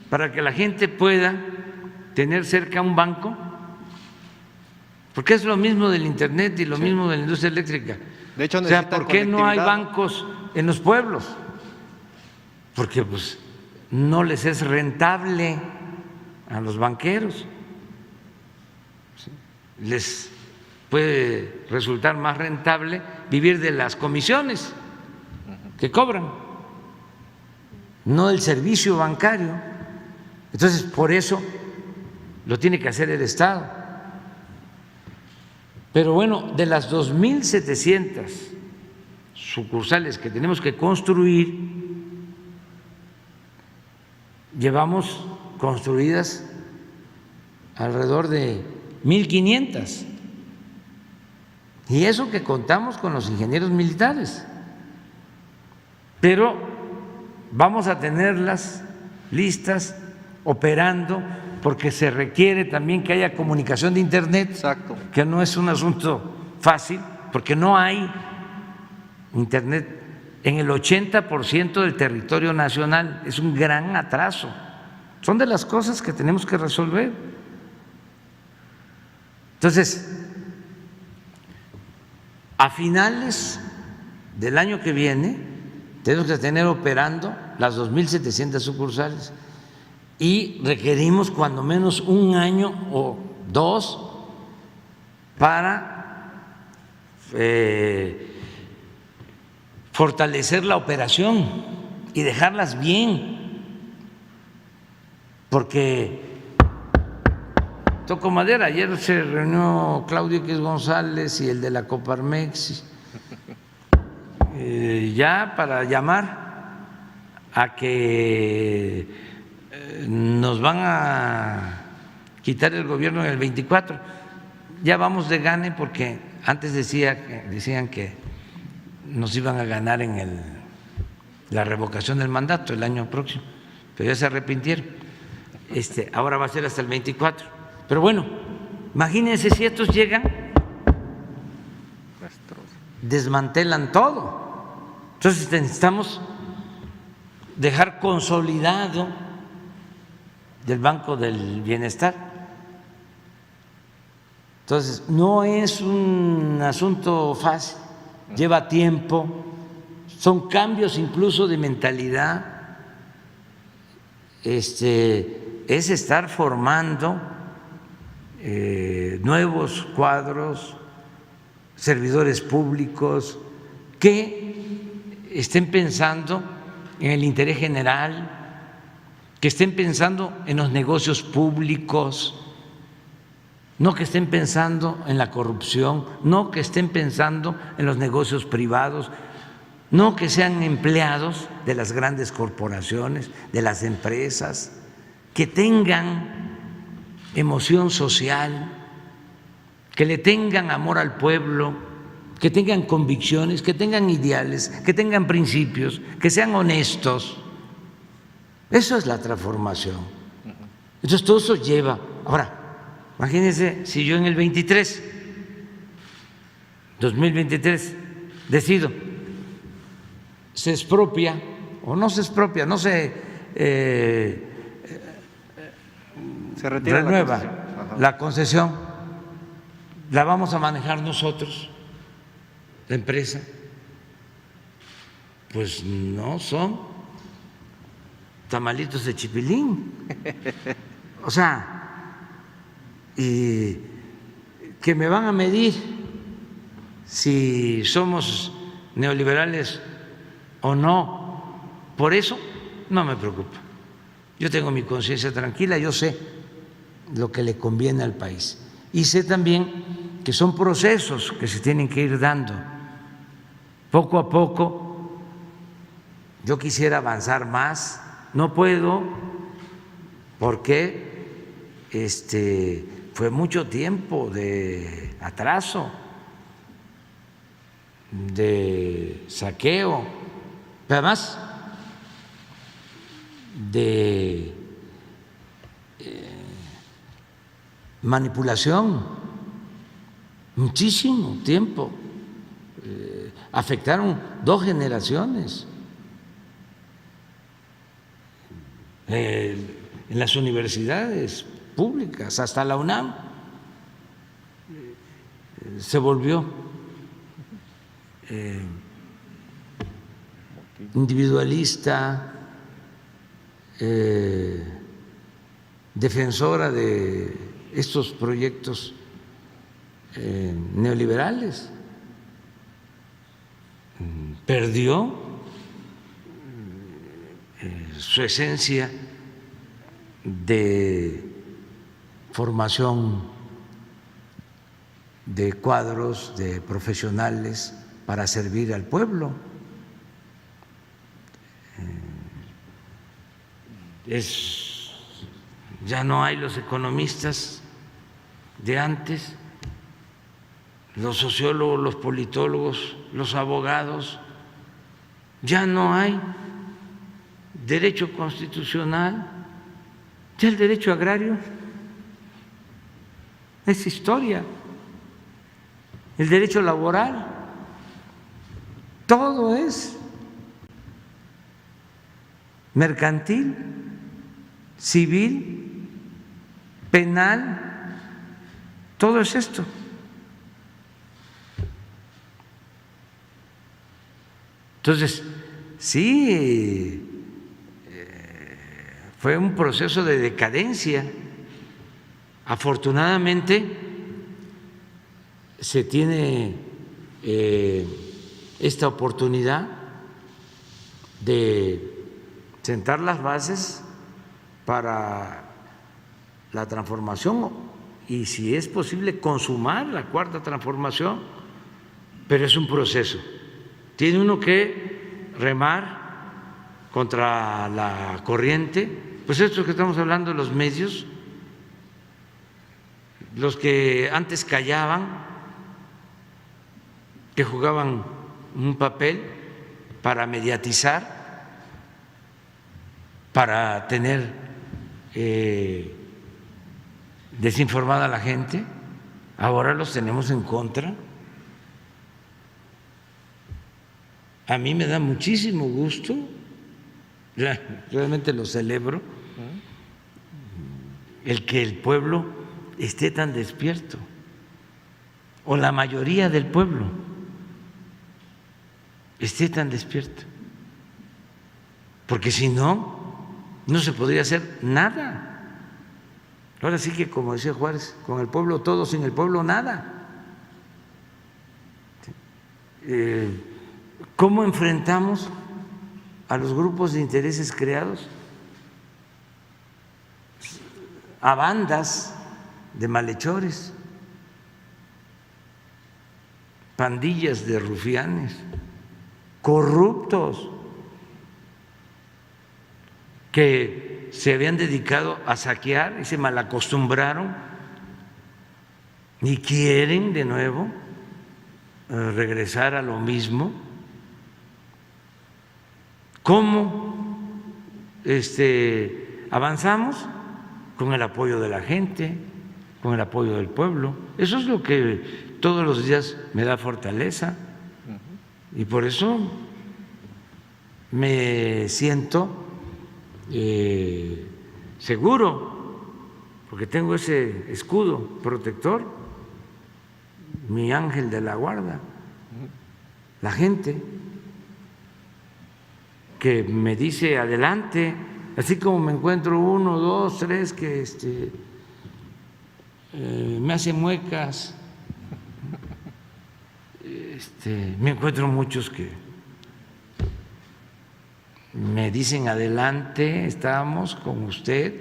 para que la gente pueda tener cerca un banco, porque es lo mismo del Internet y lo mismo de la industria eléctrica. De hecho, o sea, ¿por qué no hay bancos en los pueblos? Porque pues no les es rentable a los banqueros. Les puede resultar más rentable vivir de las comisiones que cobran, no del servicio bancario. Entonces, por eso lo tiene que hacer el Estado. Pero bueno, de las 2.700 sucursales que tenemos que construir, llevamos construidas alrededor de 1.500. Y eso que contamos con los ingenieros militares. Pero vamos a tenerlas listas, operando, porque se requiere también que haya comunicación de Internet. Exacto. Que no es un asunto fácil, porque no hay Internet en el 80% del territorio nacional. Es un gran atraso. Son de las cosas que tenemos que resolver. Entonces, a finales del año que viene tenemos que tener operando las 2.700 sucursales y requerimos cuando menos un año o dos para fortalecer la operación y dejarlas bien, porque toco madera. Ayer se reunió Claudio X González y el de la Coparmex ya para llamar a que nos van a quitar el gobierno en el 24. Ya vamos de gane, porque antes decían que nos iban a ganar en la revocación del mandato el año próximo, pero ya se arrepintieron. Ahora va a ser hasta el 24. Pero bueno, imagínense si estos llegan, desmantelan todo. Entonces necesitamos dejar consolidado del Banco del Bienestar. Entonces no es un asunto fácil, lleva tiempo, son cambios incluso de mentalidad, es estar formando nuevos cuadros, servidores públicos que estén pensando en el interés general, que estén pensando en los negocios públicos, no que estén pensando en la corrupción, no que estén pensando en los negocios privados, no que sean empleados de las grandes corporaciones, de las empresas, que tengan emoción social, que le tengan amor al pueblo, que tengan convicciones, que tengan ideales, que tengan principios, que sean honestos. Eso es la transformación. Entonces todo eso lleva. Ahora, imagínense si yo en el 23 2023 decido, se expropia o no se expropia, no se retira renueva la concesión, la vamos a manejar nosotros, la empresa. Pues no son tamalitos de chipilín. O sea, y que me van a medir si somos neoliberales o no. Por eso no me preocupa. Yo tengo mi conciencia tranquila, yo sé lo que le conviene al país. Y sé también que son procesos que se tienen que ir dando poco a poco. Yo quisiera avanzar más, no puedo, porque fue mucho tiempo de atraso, de saqueo, pero además de manipulación, muchísimo tiempo. Afectaron 2 generaciones. En las universidades públicas, hasta la UNAM se volvió individualista, defensora de estos proyectos neoliberales. Perdió su esencia de formación de cuadros, de profesionales para servir al pueblo. Ya no hay los economistas de antes, los sociólogos, los politólogos, los abogados, ya no hay derecho constitucional, ya el derecho agrario es historia, el derecho laboral, todo es mercantil, civil, penal, todo es esto. Entonces, sí, fue un proceso de decadencia. Afortunadamente se tiene esta oportunidad de sentar las bases para la transformación y, si es posible, consumar la 4ª transformación, pero es un proceso. Tiene uno que remar contra la corriente. Pues esto que estamos hablando de los medios, los que antes callaban, que jugaban un papel para mediatizar, para tener desinformada a la gente, ahora los tenemos en contra. A mí me da muchísimo gusto, realmente lo celebro, el que el pueblo esté tan despierto, o la mayoría del pueblo esté tan despierto, porque si no, no se podría hacer nada. Ahora sí que, como decía Juárez, con el pueblo todo, sin el pueblo nada. ¿Cómo enfrentamos a los grupos de intereses creados? A bandas de malhechores, pandillas de rufianes, corruptos, que se habían dedicado a saquear y se malacostumbraron y quieren de nuevo regresar a lo mismo. ¿Cómo avanzamos? Con el apoyo de la gente, con el apoyo del pueblo. Eso es lo que todos los días me da fortaleza y por eso me siento seguro, porque tengo ese escudo protector, mi ángel de la guarda, la gente que me dice adelante, así como me encuentro uno, dos, tres que me hacen muecas, me encuentro muchos que me dicen adelante, estamos con usted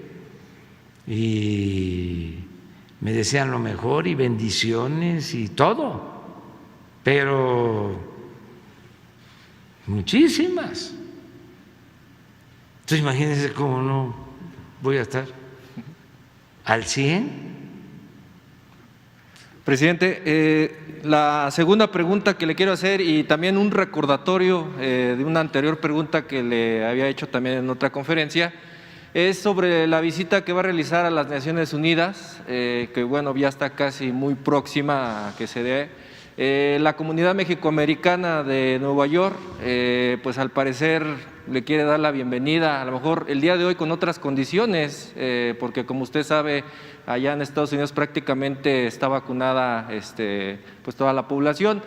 y me desean lo mejor y bendiciones y todo, pero muchísimas. Entonces imagínense cómo no voy a estar al 100. Presidente, la segunda pregunta que le quiero hacer y también un recordatorio de una anterior pregunta que le había hecho también en otra conferencia es sobre la visita que va a realizar a las Naciones Unidas, que bueno, ya está casi muy próxima a que se dé. La comunidad mexicoamericana de Nueva York, pues al parecer le quiere dar la bienvenida, a lo mejor el día de hoy con otras condiciones, porque como usted sabe, allá en Estados Unidos prácticamente está vacunada pues toda la población.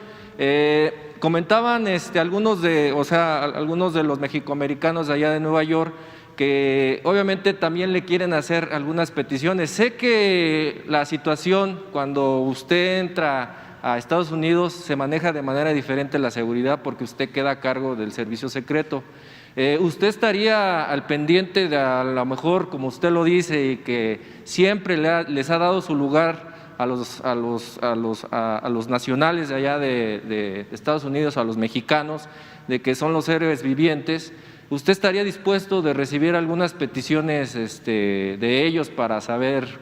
Comentaban algunos de los mexicoamericanos de allá de Nueva York que obviamente también le quieren hacer algunas peticiones. Sé que la situación cuando usted entra a Estados Unidos se maneja de manera diferente la seguridad porque usted queda a cargo del servicio secreto. ¿Usted estaría al pendiente de, a lo mejor, como usted lo dice, y que siempre les ha dado su lugar a los nacionales de allá de Estados Unidos, a los mexicanos, de que son los héroes vivientes? ¿Usted estaría dispuesto de recibir algunas peticiones de ellos para saber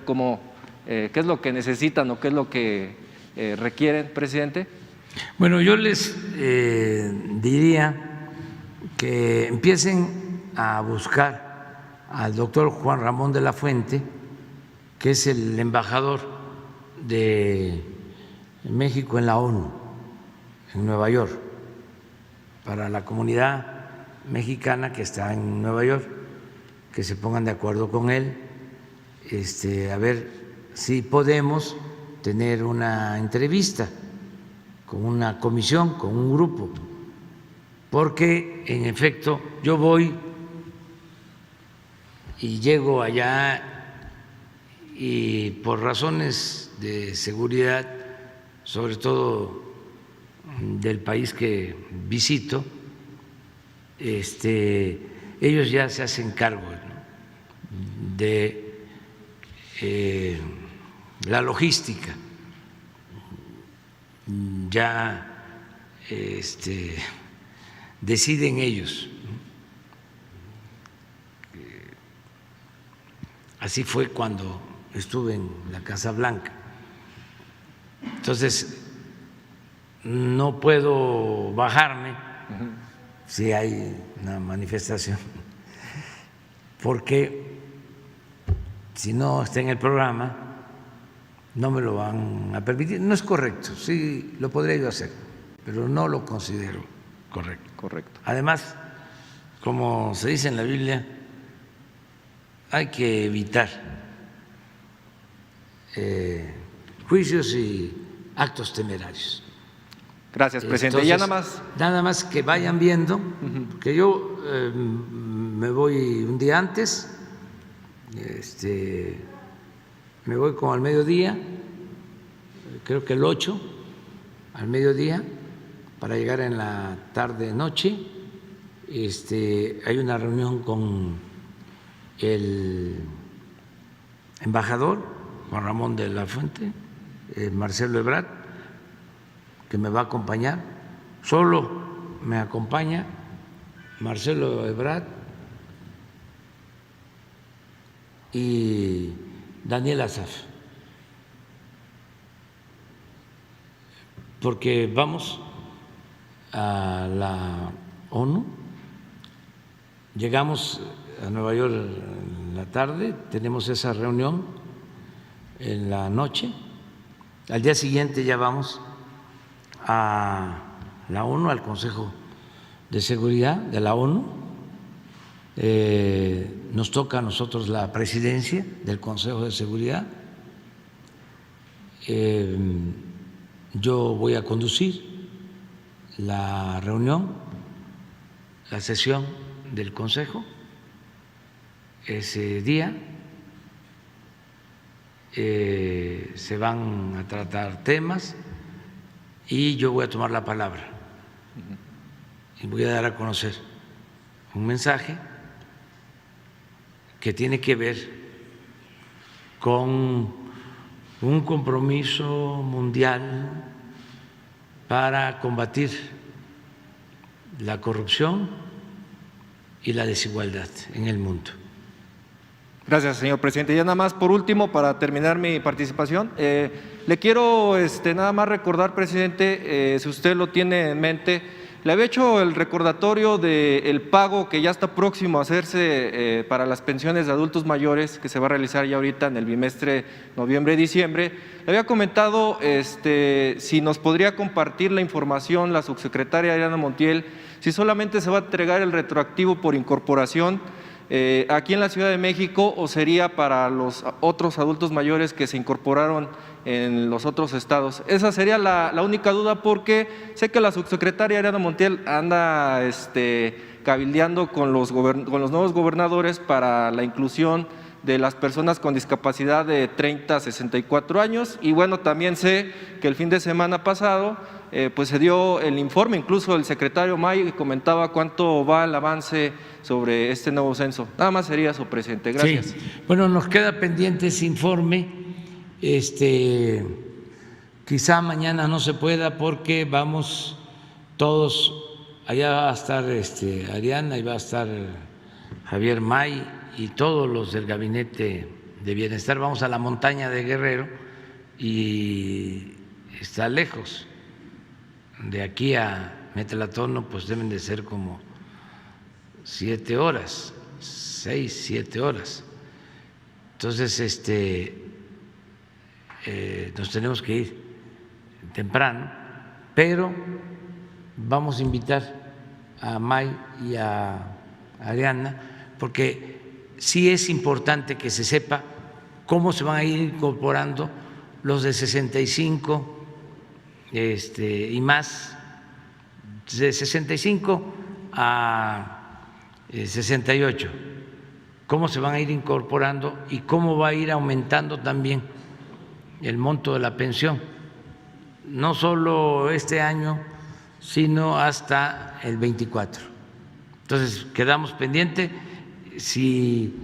qué es lo que necesitan o qué es lo que requieren, presidente? Bueno, yo les diría que empiecen a buscar al doctor Juan Ramón de la Fuente, que es el embajador de México en la ONU, en Nueva York, para la comunidad mexicana que está en Nueva York, que se pongan de acuerdo con él, a ver si podemos tener una entrevista con una comisión, con un grupo, porque en efecto yo voy y llego allá y por razones de seguridad, sobre todo del país que visito, ellos ya se hacen cargo, ¿no?, de la logística, ya deciden ellos. Así fue cuando estuve en la Casa Blanca. Entonces, no puedo bajarme si hay una manifestación, porque si no está en el programa, no me lo van a permitir. No es correcto, sí lo podría yo hacer, pero no lo considero correcto. Correcto. Además, como se dice en la Biblia, hay que evitar juicios y actos temerarios. Gracias, presidente. Entonces, nada más que vayan viendo, que yo me voy un día antes, me voy como al mediodía, creo que el 8 al mediodía, para llegar en la tarde-noche. Hay una reunión con el embajador Juan Ramón de la Fuente, Marcelo Ebrard, que me va a acompañar. Solo me acompaña Marcelo Ebrard y Daniel Asaf, porque vamos a la ONU, llegamos a Nueva York en la tarde, tenemos esa reunión en la noche, al día siguiente ya vamos a la ONU, al Consejo de Seguridad de la ONU. Nos toca a nosotros la presidencia del Consejo de Seguridad. Yo voy a conducir la reunión, la sesión del Consejo ese día. Se van a tratar temas y yo voy a tomar la palabra y voy a dar a conocer un mensaje que tiene que ver con un compromiso mundial para combatir la corrupción y la desigualdad en el mundo. Gracias, señor presidente. Ya nada más, por último, para terminar mi participación, le quiero nada más recordar, presidente, si usted lo tiene en mente, le había hecho el recordatorio del pago que ya está próximo a hacerse para las pensiones de adultos mayores, que se va a realizar ya ahorita en el bimestre noviembre-diciembre. Le había comentado si nos podría compartir la información la subsecretaria Ariadna Montiel, si solamente se va a entregar el retroactivo por incorporación aquí en la Ciudad de México o sería para los otros adultos mayores que se incorporaron en los otros estados. Esa sería la única duda, porque sé que la subsecretaria Ariadna Montiel anda cabildeando con los nuevos gobernadores para la inclusión de las personas con discapacidad de 30 a 64 años y bueno, también sé que el fin de semana pasado pues se dio el informe, incluso el secretario May comentaba cuánto va el avance sobre este nuevo censo. Nada más sería eso, presidente. Gracias. Sí. Bueno, nos queda pendiente ese informe. Quizá mañana no se pueda porque vamos todos, allá va a estar Ariadna y va a estar Javier May y todos los del Gabinete de Bienestar. Vamos a la montaña de Guerrero y está lejos. De aquí a Metlatono pues deben de ser como 7 horas, 6, 7 horas. Entonces nos tenemos que ir temprano, pero vamos a invitar a May y a Ariadna porque sí es importante que se sepa cómo se van a ir incorporando los de 65 y más, de 65 a 68, cómo se van a ir incorporando y cómo va a ir aumentando también el monto de la pensión, no solo este año, sino hasta el 24. Entonces, quedamos pendientes. Si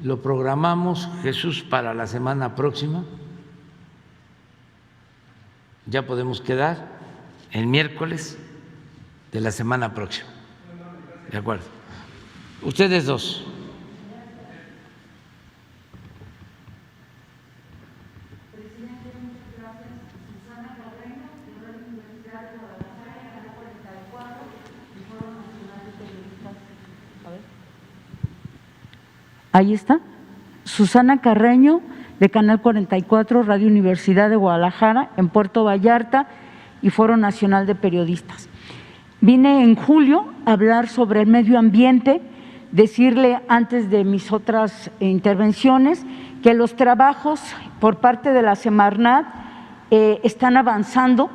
lo programamos, Jesús, para la semana próxima, ya podemos quedar el miércoles de la semana próxima. ¿De acuerdo? Ustedes dos. Ahí está, Susana Carreño, de Canal 44, Radio Universidad de Guadalajara, en Puerto Vallarta y Foro Nacional de Periodistas. Vine en julio a hablar sobre el medio ambiente, decirle antes de mis otras intervenciones que los trabajos por parte de la Semarnat están avanzando,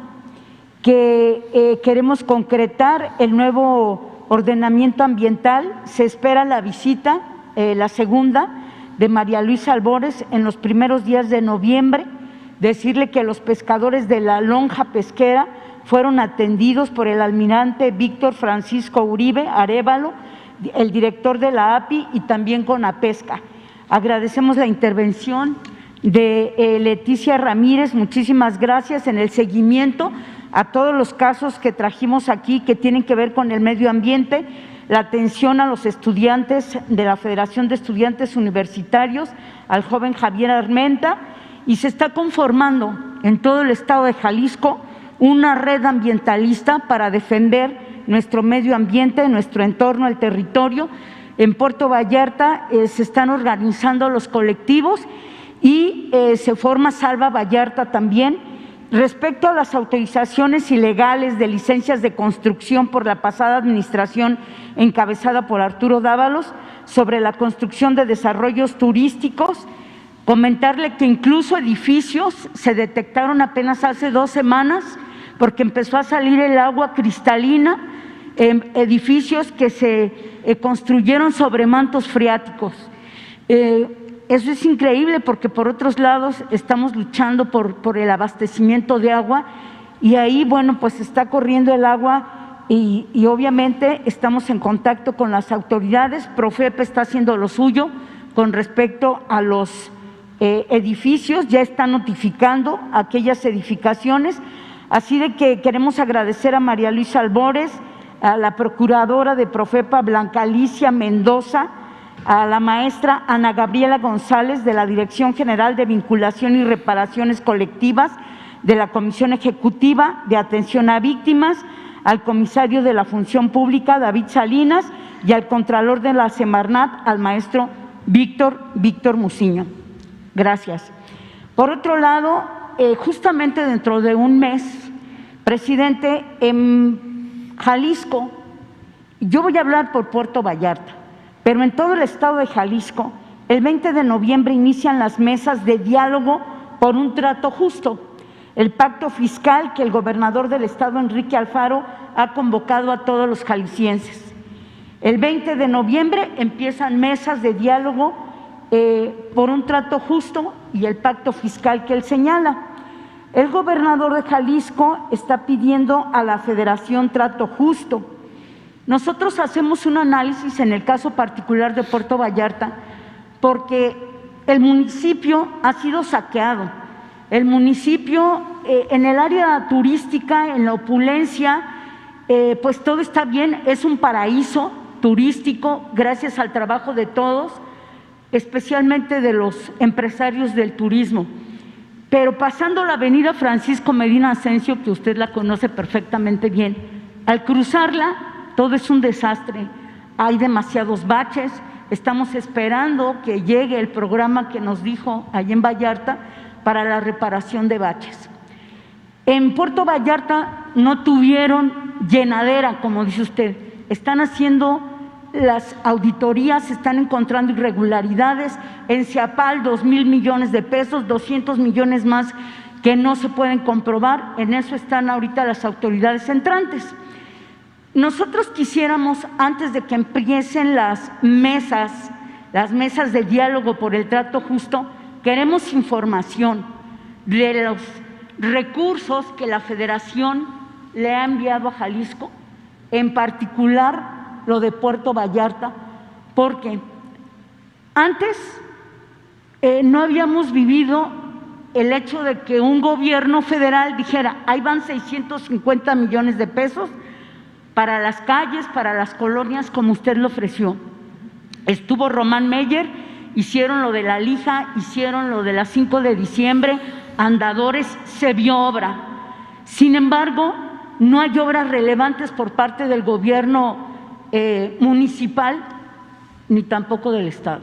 que queremos concretar el nuevo ordenamiento ambiental. Se espera la visita, la segunda, de María Luisa Albores en los primeros días de noviembre. Decirle que los pescadores de la lonja pesquera fueron atendidos por el almirante Víctor Francisco Uribe Arévalo, el director de la API, y también con APESCA. Agradecemos la intervención de Leticia Ramírez, muchísimas gracias en el seguimiento a todos los casos que trajimos aquí que tienen que ver con el medio ambiente, la atención a los estudiantes de la Federación de Estudiantes Universitarios, al joven Javier Armenta, y se está conformando en todo el estado de Jalisco una red ambientalista para defender nuestro medio ambiente, nuestro entorno, el territorio. En Puerto Vallarta se están organizando los colectivos y se forma Salva Vallarta también, respecto a las autorizaciones ilegales de licencias de construcción por la pasada administración encabezada por Arturo Dávalos sobre la construcción de desarrollos turísticos, comentarle que incluso edificios se detectaron apenas hace 2 semanas porque empezó a salir el agua cristalina en edificios que se construyeron sobre mantos freáticos. Eso es increíble porque por otros lados estamos luchando por el abastecimiento de agua y ahí, bueno, pues está corriendo el agua y obviamente estamos en contacto con las autoridades. Profepa está haciendo lo suyo con respecto a los edificios, ya está notificando aquellas edificaciones, así de que queremos agradecer a María Luisa Albores, a la procuradora de Profepa Blanca Alicia Mendoza, a la maestra Ana Gabriela González de la Dirección General de Vinculación y Reparaciones Colectivas de la Comisión Ejecutiva de Atención a Víctimas, al comisario de la Función Pública David Salinas y al contralor de la Semarnat, al maestro Víctor Muciño. Gracias. Por otro lado, justamente dentro de un mes, presidente, en Jalisco, yo voy a hablar por Puerto Vallarta, pero en todo el estado de Jalisco, el 20 de noviembre inician las mesas de diálogo por un trato justo, el pacto fiscal que el gobernador del estado, Enrique Alfaro, ha convocado a todos los jaliscienses. El 20 de noviembre empiezan mesas de diálogo por un trato justo y el pacto fiscal que él señala. El gobernador de Jalisco está pidiendo a la Federación trato justo. Nosotros hacemos un análisis en el caso particular de Puerto Vallarta porque el municipio ha sido saqueado. El municipio en el área turística, en la opulencia, pues todo está bien, es un paraíso turístico gracias al trabajo de todos, especialmente de los empresarios del turismo. Pero pasando la avenida Francisco Medina Asensio, que usted la conoce perfectamente bien, al cruzarla todo es un desastre, hay demasiados baches, estamos esperando que llegue el programa que nos dijo allí en Vallarta para la reparación de baches. En Puerto Vallarta no tuvieron llenadera, como dice usted, están haciendo las auditorías, están encontrando irregularidades, en Ciapal 2,000 millones de pesos, 200 millones más que no se pueden comprobar, en eso están ahorita las autoridades entrantes. Nosotros quisiéramos, antes de que empiecen las mesas de diálogo por el trato justo, queremos información de los recursos que la Federación le ha enviado a Jalisco, en particular lo de Puerto Vallarta, porque antes no habíamos vivido el hecho de que un gobierno federal dijera, ahí van 650 millones de pesos para las calles, para las colonias, como usted lo ofreció. Estuvo Román Meyer, hicieron lo de la Lija, hicieron lo de la 5 de diciembre, andadores, se vio obra. Sin embargo, no hay obras relevantes por parte del gobierno municipal, ni tampoco del Estado.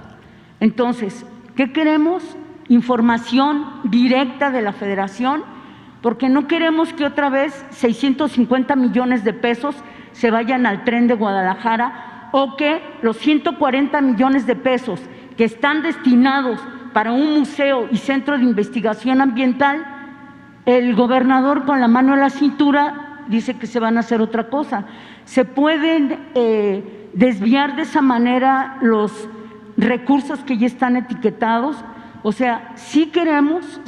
Entonces, ¿qué queremos? Información directa de la Federación, porque no queremos que otra vez 650 millones de pesos se vayan al Tren de Guadalajara o que los 140 millones de pesos que están destinados para un museo y centro de investigación ambiental, el gobernador con la mano en la cintura dice que se van a hacer otra cosa. Se pueden desviar de esa manera los recursos que ya están etiquetados. O sea, sí queremos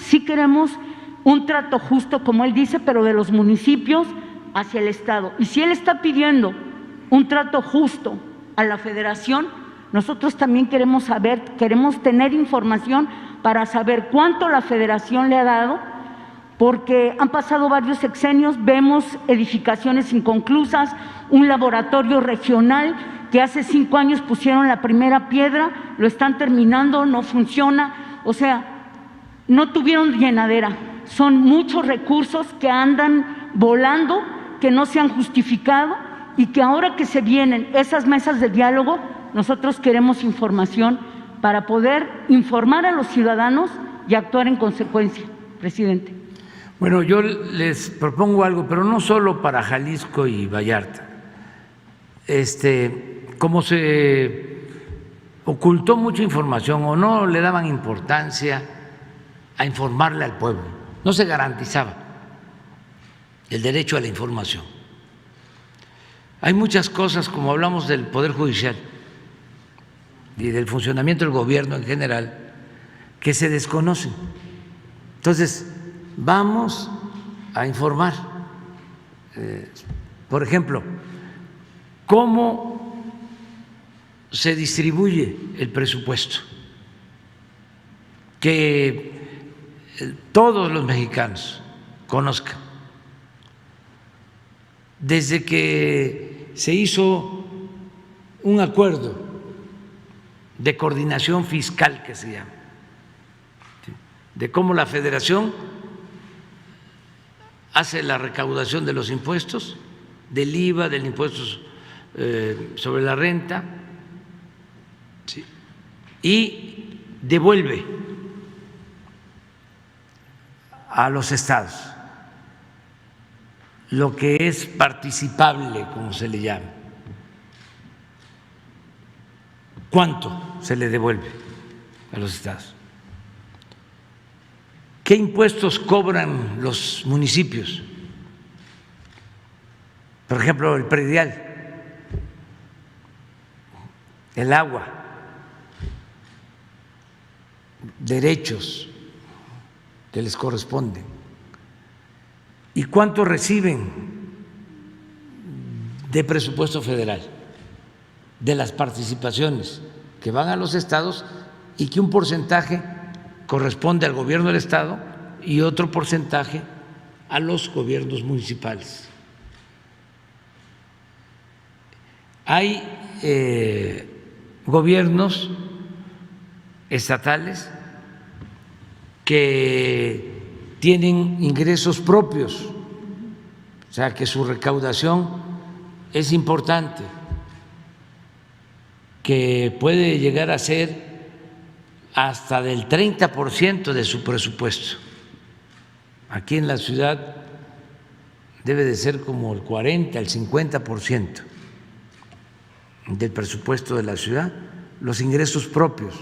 un trato justo, como él dice, pero de los municipios hacia el Estado. Y si él está pidiendo un trato justo a la Federación, nosotros también queremos saber, queremos tener información para saber cuánto la Federación le ha dado, porque han pasado varios sexenios, vemos edificaciones inconclusas, un laboratorio regional que hace 5 años pusieron la primera piedra, lo están terminando, no funciona, o sea, no tuvieron llenadera. Son muchos recursos que andan volando, que no se han justificado y que ahora que se vienen esas mesas de diálogo, nosotros queremos información para poder informar a los ciudadanos y actuar en consecuencia, presidente. Bueno, yo les propongo algo, pero no solo para Jalisco y Vallarta. Como se ocultó mucha información o no le daban importancia a informarle al pueblo, no se garantizaba el derecho a la información. Hay muchas cosas, como hablamos del Poder Judicial y del funcionamiento del gobierno en general, que se desconocen. Entonces, vamos a informar, por ejemplo, cómo se distribuye el presupuesto, que todos los mexicanos conozcan. Desde que se hizo un acuerdo de coordinación fiscal, que se llama, de cómo la Federación hace la recaudación de los impuestos, del IVA, del impuesto sobre la renta, ¿sí?, y devuelve a los estados lo que es participable, como se le llama. ¿Cuánto se le devuelve a los estados? ¿Qué impuestos cobran los municipios? Por ejemplo, el predial, el agua, derechos que les corresponden. ¿Y cuánto reciben de presupuesto federal? De las participaciones que van a los estados y que un porcentaje corresponde al gobierno del estado y otro porcentaje a los gobiernos municipales. Hay gobiernos estatales que tienen ingresos propios, o sea que su recaudación es importante, que puede llegar a ser hasta del 30% de su presupuesto. Aquí en la ciudad debe de ser como el 40, el 50% del presupuesto de la ciudad, los ingresos propios,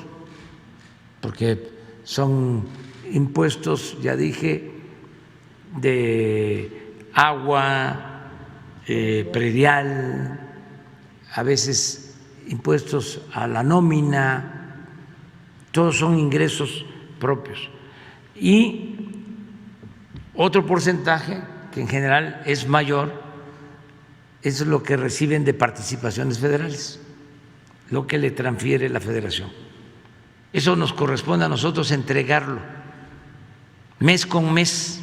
porque son impuestos, ya dije, de agua, predial, a veces impuestos a la nómina, todos son ingresos propios. Y otro porcentaje, que en general es mayor, es lo que reciben de participaciones federales, lo que le transfiere la Federación. Eso nos corresponde a nosotros entregarlo mes con mes.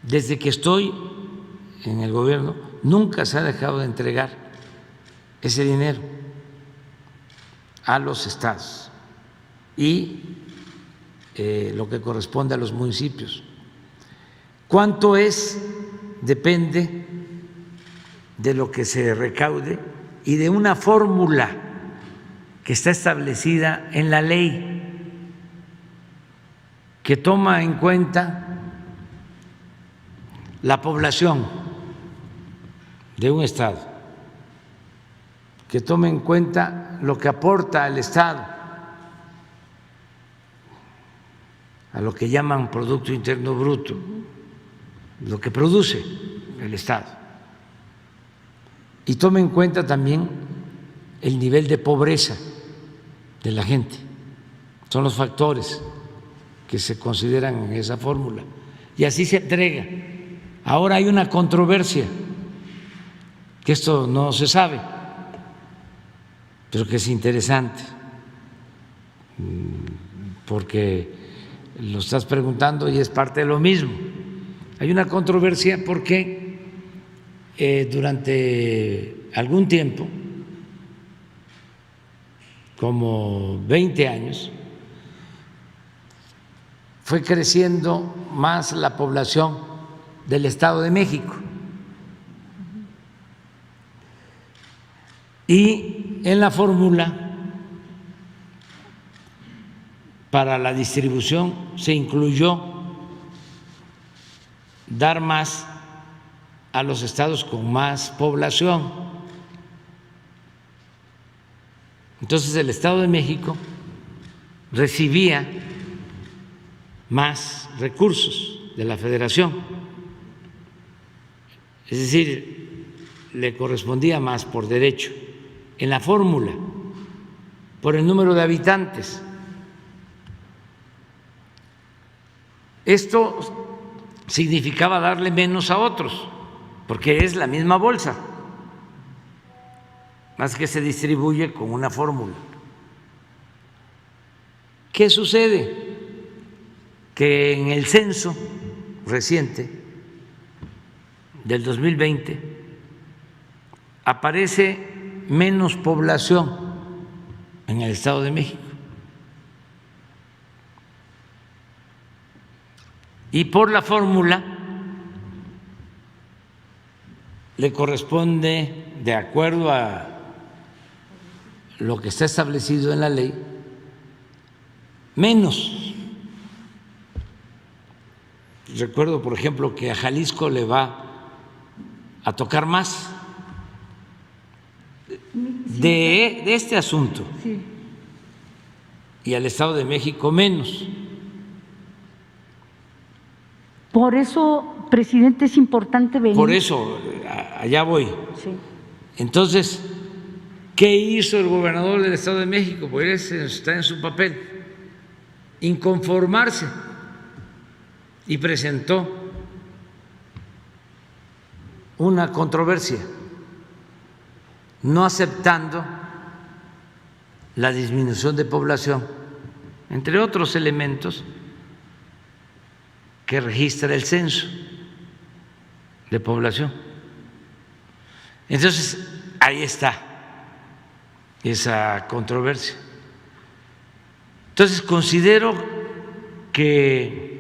Desde que estoy en el gobierno nunca se ha dejado de entregar ese dinero a los estados y lo que corresponde a los municipios. ¿Cuánto es? Depende de lo que se recaude y de una fórmula que está establecida en la ley, que toma en cuenta la población de un estado, que toma en cuenta lo que aporta al estado, a lo que llaman Producto Interno Bruto, lo que produce el estado, y toma en cuenta también el nivel de pobreza de la gente. Son los factores que se consideran en esa fórmula y así se entrega. Ahora hay una controversia, que esto no se sabe, pero que es interesante, porque lo estás preguntando y es parte de lo mismo. Hay una controversia porque durante algún tiempo, como 20 años, fue creciendo más la población del Estado de México y en la fórmula para la distribución se incluyó dar más a los estados con más población. Entonces el Estado de México recibía más recursos de la Federación, es decir, le correspondía más por derecho en la fórmula, por el número de habitantes. Esto significaba darle menos a otros, porque es la misma bolsa, más que se distribuye con una fórmula. ¿Qué sucede? Que en el censo reciente del 2020 aparece menos población en el Estado de México. Y por la fórmula le corresponde, de acuerdo a lo que está establecido en la ley, menos. Recuerdo, por ejemplo, que a Jalisco le va a tocar más de este asunto, Sí. y al Estado de México menos. Por eso, presidente, es importante venir. Por eso, allá voy. Sí. Entonces, ¿qué hizo el gobernador del Estado de México? Pues está en su papel, inconformarse, y presentó una controversia, no aceptando la disminución de población, entre otros elementos que registra el censo de población. Entonces, ahí está esa controversia. Entonces, considero que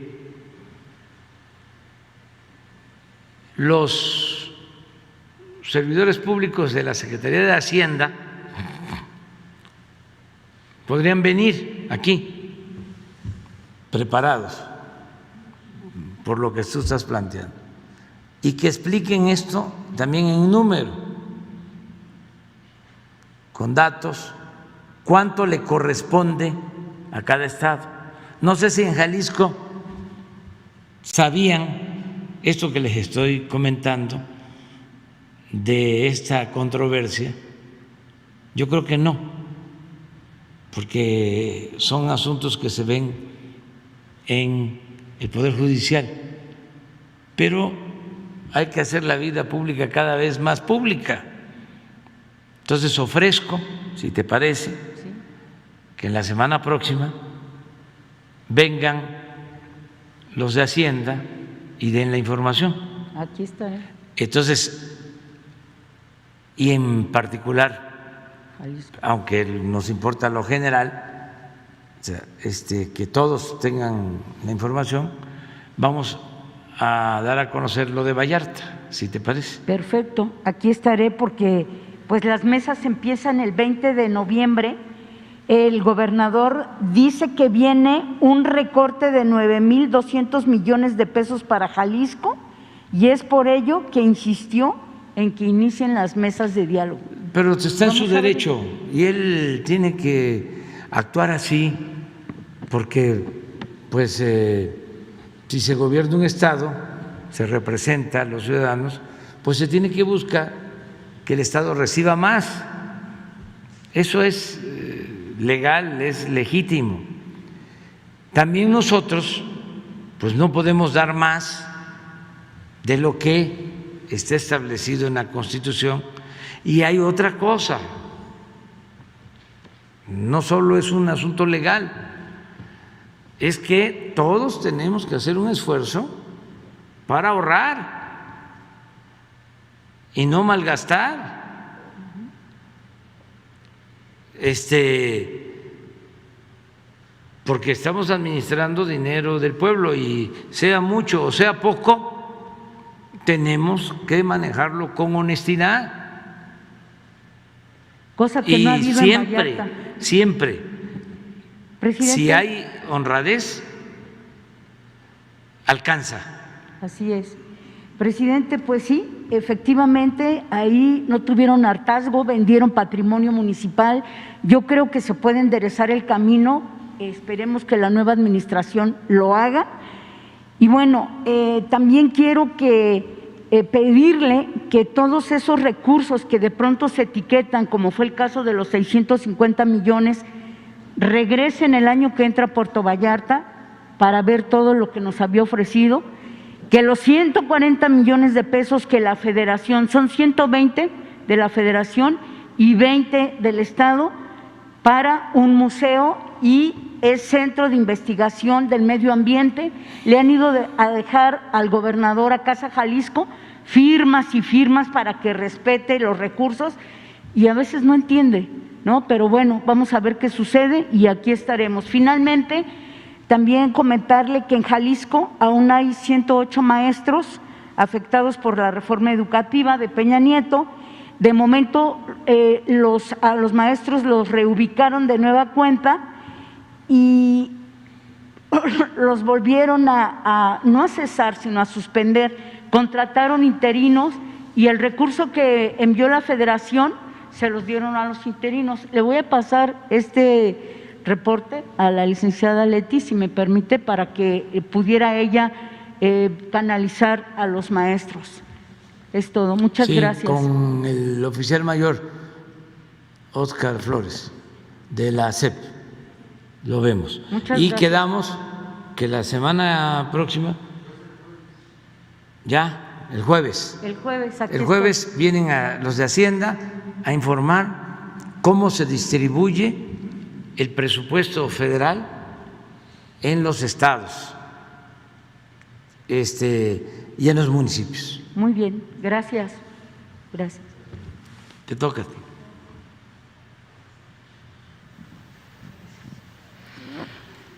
los servidores públicos de la Secretaría de Hacienda podrían venir aquí preparados por lo que tú estás planteando y que expliquen esto también en número, con datos, cuánto le corresponde a cada estado. No sé si en Jalisco sabían esto que les estoy comentando de esta controversia. Yo creo que no, porque son asuntos que se ven en el Poder Judicial, pero hay que hacer la vida pública cada vez más pública. Entonces ofrezco, si te parece, que en la semana próxima vengan los de Hacienda y den la información. Aquí está. Entonces, y en particular, Jalisco. aunque nos importa lo general, o sea, que todos tengan la información, vamos a dar a conocer lo de Vallarta, si te parece. Perfecto, aquí estaré porque pues las mesas empiezan el 20 de noviembre. El gobernador dice que viene un recorte de 9,200 millones de pesos para Jalisco y es por ello que insistió en que inicien las mesas de diálogo. Pero está en su Vamos a ver. derecho y él tiene que actuar así porque pues si se gobierna un estado, se representa a los ciudadanos, pues se tiene que buscar que el estado reciba más. Eso es legal, es legítimo. También nosotros pues no podemos dar más de lo que está establecido en la Constitución. Y hay otra cosa, no solo es un asunto legal, es que todos tenemos que hacer un esfuerzo para ahorrar y no malgastar. Porque estamos administrando dinero del pueblo y sea mucho o sea poco, tenemos que manejarlo con honestidad. Cosa que Y no ha habido en Vallarta. siempre, Presidente, si hay honradez, alcanza. así es. Presidente, pues sí, efectivamente, ahí no tuvieron hartazgo, vendieron patrimonio municipal. Yo creo que se puede enderezar el camino, esperemos que la nueva administración lo haga. Y bueno, también quiero pedirle que todos esos recursos que de pronto se etiquetan, como fue el caso de los 650 millones, regresen el año que entra a Puerto Vallarta para ver todo lo que nos había ofrecido, que los 140 millones de pesos que la Federación, son 120 de la Federación y 20 del Estado para un museo y es centro de investigación del medio ambiente. Le han ido a dejar al gobernador a Casa Jalisco firmas y firmas para que respete los recursos y a veces no entiende, ¿no? Pero bueno, vamos a ver qué sucede y aquí estaremos. Finalmente, también comentarle que en Jalisco aún hay 108 maestros afectados por la reforma educativa de Peña Nieto. De momento, a los maestros los reubicaron de nueva cuenta y los volvieron no a cesar, sino a suspender. Contrataron interinos y el recurso que envió la Federación se los dieron a los interinos. Le voy a pasar este reporte a la licenciada Leti, si me permite, para que pudiera ella canalizar a los maestros. Es todo. Muchas gracias. Con el oficial mayor Óscar Flores de la SEP lo vemos. Muchas y gracias. Quedamos que la semana próxima, ya el jueves. El jueves vienen los de Hacienda a informar cómo se distribuye el presupuesto federal en los estados y en los municipios. Muy bien, gracias. Gracias. Te toca a ti.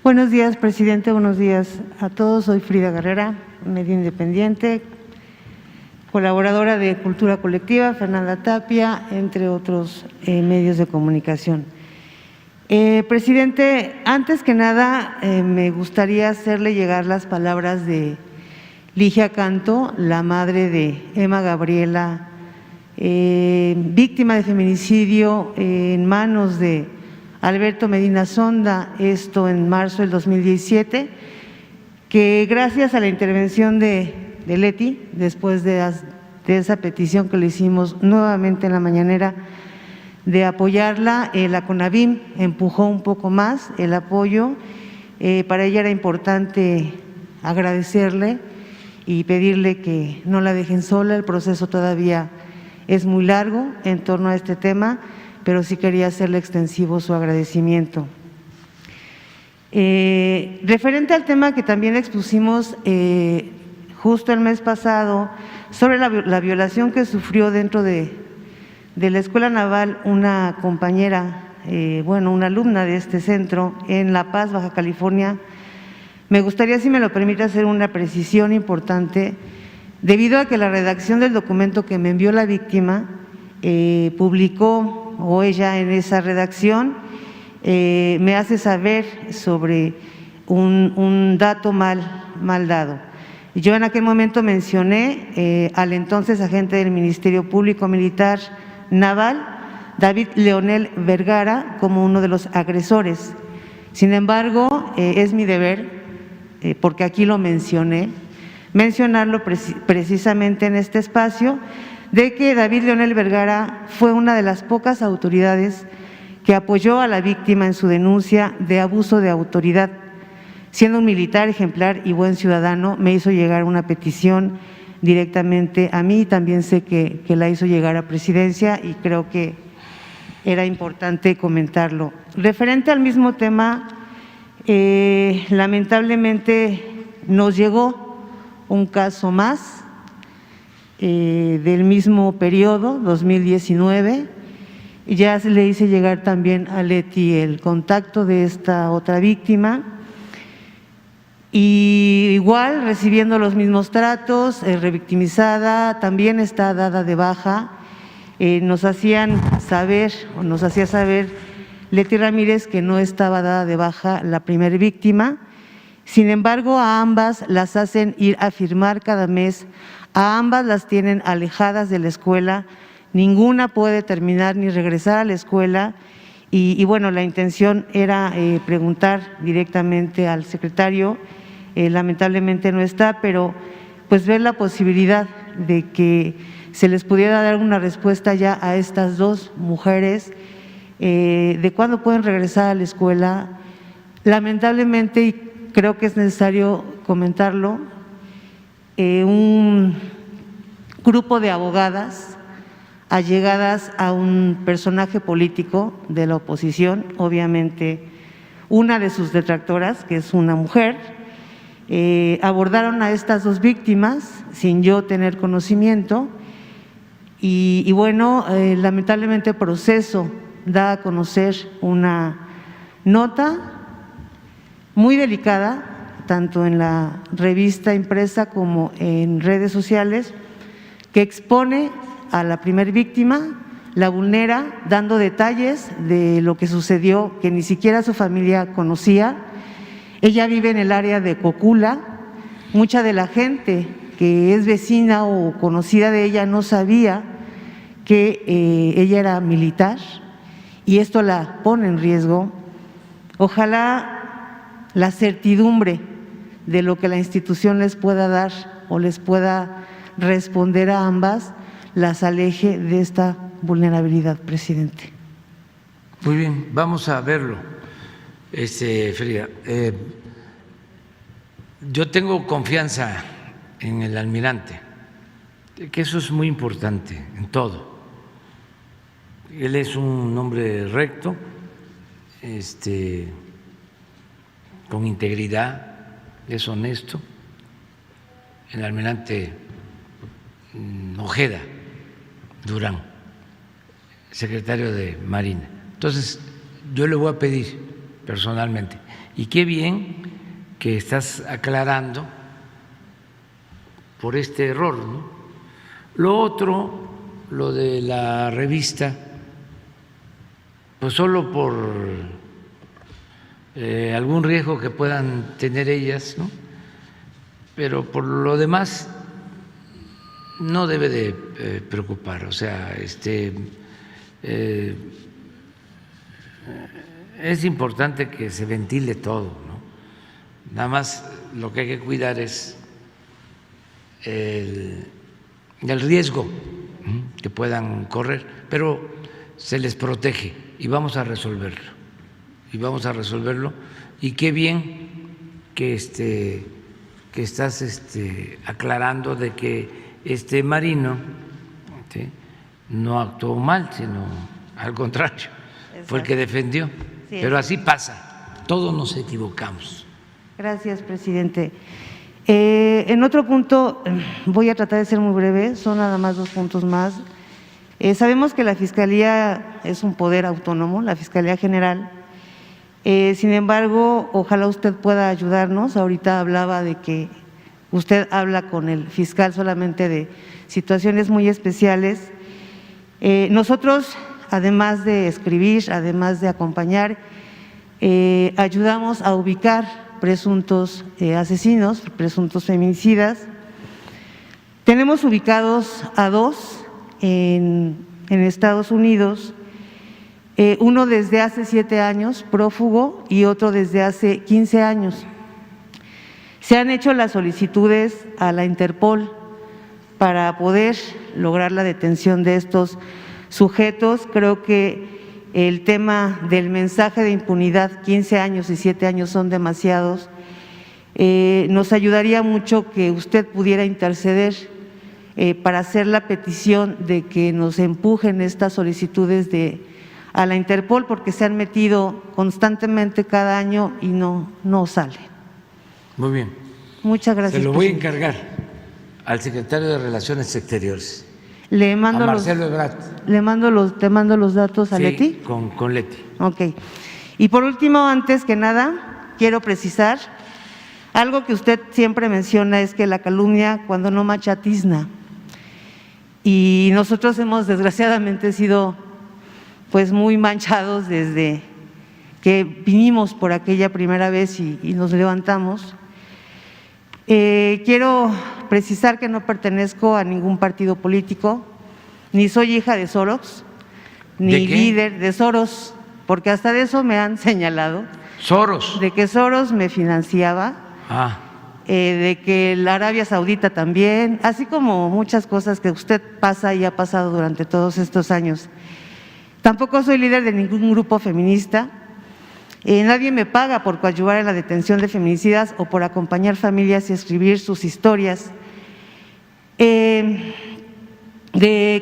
Buenos días, presidente. Buenos días a todos. Soy Frida Guerrera, medio independiente, colaboradora de Cultura Colectiva, Fernanda Tapia, entre otros medios de comunicación. Presidente, antes que nada me gustaría hacerle llegar las palabras de Ligia Canto, la madre de Emma Gabriela, víctima de feminicidio en manos de Alberto Medina Sonda, esto en marzo del 2017, que gracias a la intervención de Leti, después de esa petición que le hicimos nuevamente en la mañanera, de apoyarla, la CONAVIM empujó un poco más el apoyo. Para ella era importante agradecerle y pedirle que no la dejen sola. El proceso todavía es muy largo en torno a este tema, pero sí quería hacerle extensivo su agradecimiento. Referente al tema que también expusimos justo el mes pasado, sobre la violación que sufrió dentro de la Escuela Naval una compañera, una alumna de este centro en La Paz, Baja California, me gustaría, si me lo permite, hacer una precisión importante, debido a que la redacción del documento que me envió la víctima publicó, o ella en esa redacción, me hace saber sobre un dato mal dado. Yo en aquel momento mencioné al entonces agente del Ministerio Público Militar Naval, David Leonel Vergara, como uno de los agresores. Sin embargo, es mi deber, porque aquí lo mencioné, mencionarlo precisamente en este espacio, de que David Leonel Vergara fue una de las pocas autoridades que apoyó a la víctima en su denuncia de abuso de autoridad. Siendo un militar ejemplar y buen ciudadano, me hizo llegar una petición directamente a mí, también sé que la hizo llegar a Presidencia y creo que era importante comentarlo. Referente al mismo tema, lamentablemente nos llegó un caso más del mismo periodo, 2019, y ya se le hice llegar también a Leti el contacto de esta otra víctima. Y igual, recibiendo los mismos tratos, revictimizada, también está dada de baja. Nos hacía saber Leti Ramírez que no estaba dada de baja la primera víctima. Sin embargo, a ambas las hacen ir a firmar cada mes A ambas las tienen alejadas de la escuela, ninguna puede terminar ni regresar a la escuela y bueno, la intención era preguntar directamente al secretario, lamentablemente no está, pero pues ver la posibilidad de que se les pudiera dar una respuesta ya a estas dos mujeres de cuándo pueden regresar a la escuela. Lamentablemente, y creo que es necesario comentarlo, un grupo de abogadas allegadas a un personaje político de la oposición, obviamente una de sus detractoras, que es una mujer, abordaron a estas dos víctimas sin yo tener conocimiento y bueno, lamentablemente Proceso da a conocer una nota muy delicada, tanto en la revista impresa como en redes sociales, que expone a la primer víctima, la vulnera, dando detalles de lo que sucedió, que ni siquiera su familia conocía. Ella vive en el área de Cocula, mucha de la gente que es vecina o conocida de ella no sabía que ella era militar y esto la pone en riesgo. Ojalá la certidumbre de lo que la institución les pueda dar o les pueda responder a ambas las aleje de esta vulnerabilidad, presidente. Muy bien, vamos a verlo, Frida. Yo tengo confianza en el almirante, que eso es muy importante en todo. Él es un hombre recto, con integridad, es honesto. El almirante Ojeda Durán, secretario de Marina. Entonces, yo le voy a pedir personalmente, y qué bien que estás aclarando por este error, ¿no? Lo otro, lo de la revista, pues solo por algún riesgo que puedan tener ellas, ¿no? Pero por lo demás no debe de preocupar, o sea, es importante que se ventile todo, ¿no? Nada más lo que hay que cuidar es el riesgo que puedan correr, pero se les protege y vamos a resolverlo. Y qué bien que estás aclarando de que marino no actuó mal, sino al contrario, fue el que defendió. Sí, pero así pasa, todos nos equivocamos. Gracias, presidente. En otro punto, voy a tratar de ser muy breve, son nada más 2 puntos más. Sabemos que la Fiscalía es un poder autónomo, la Fiscalía General. Sin embargo, ojalá usted pueda ayudarnos. Ahorita hablaba de que usted habla con el fiscal solamente de situaciones muy especiales. Nosotros, además de escribir, además de acompañar, ayudamos a ubicar presuntos asesinos, presuntos feminicidas. Tenemos ubicados a 2 en Estados Unidos, uno desde hace 7 años, prófugo, y otro desde hace 15 años. Se han hecho las solicitudes a la Interpol para poder lograr la detención de estos sujetos. Creo que el tema del mensaje de impunidad, 15 años y 7 años son demasiados. Nos ayudaría mucho que usted pudiera interceder para hacer la petición de que nos empujen estas solicitudes a la Interpol, porque se han metido constantemente cada año y no sale. Muy bien. Muchas gracias. Se lo voy a encargar al secretario de Relaciones Exteriores. Le mando a Marcelo Ebrard. Te mando los datos a sí, Leti. Con Leti. Ok. Y por último, antes que nada, quiero precisar algo que usted siempre menciona, es que la calumnia cuando no macha tizna. Y nosotros hemos desgraciadamente sido pues muy manchados desde que vinimos por aquella primera vez y nos levantamos. Quiero precisar que no pertenezco a ningún partido político, ni soy hija de Soros, ni ¿De qué? líder de Soros, porque hasta de eso me han señalado, Soros. de que Soros me financiaba, Ah, de que la Arabia Saudita también, así como muchas cosas que usted pasa y ha pasado durante todos estos años. Tampoco soy líder de ningún grupo feminista. Nadie me paga por coadyuvar en la detención de feminicidas o por acompañar familias y escribir sus historias.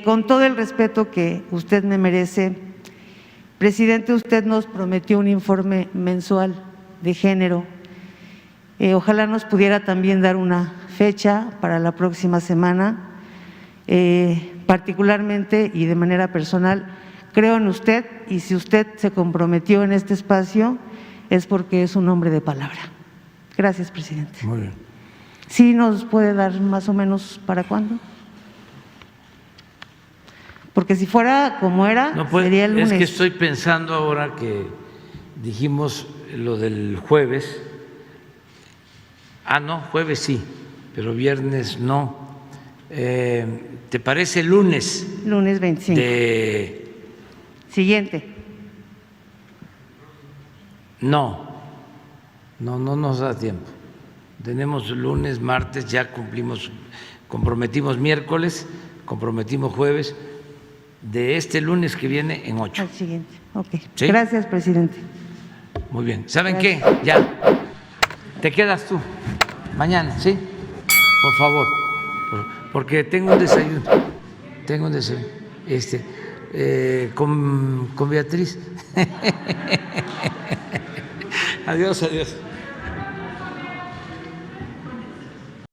Con todo el respeto que usted me merece, presidente, usted nos prometió un informe mensual de género. Ojalá nos pudiera también dar una fecha para la próxima semana. Particularmente y de manera personal, creo en usted, y si usted se comprometió en este espacio es porque es un hombre de palabra. Gracias, presidente. muy bien. ¿Sí nos puede dar más o menos para cuándo? Porque si fuera como era, No, pues, sería el lunes. es que estoy pensando ahora que dijimos lo del jueves. Ah, no, jueves sí, pero viernes no. ¿Te parece lunes? Lunes 25. Siguiente. No nos da tiempo. Tenemos lunes, martes, ya cumplimos, comprometimos miércoles, comprometimos jueves, de este lunes que viene en 8. Al siguiente. Ok. ¿Sí? Gracias, presidente. Muy bien. ¿Saben Gracias. qué? Ya. Te quedas tú. Mañana, ¿sí? Por favor. Porque tengo un desayuno. Tengo un desayuno. Con Beatriz. Adiós.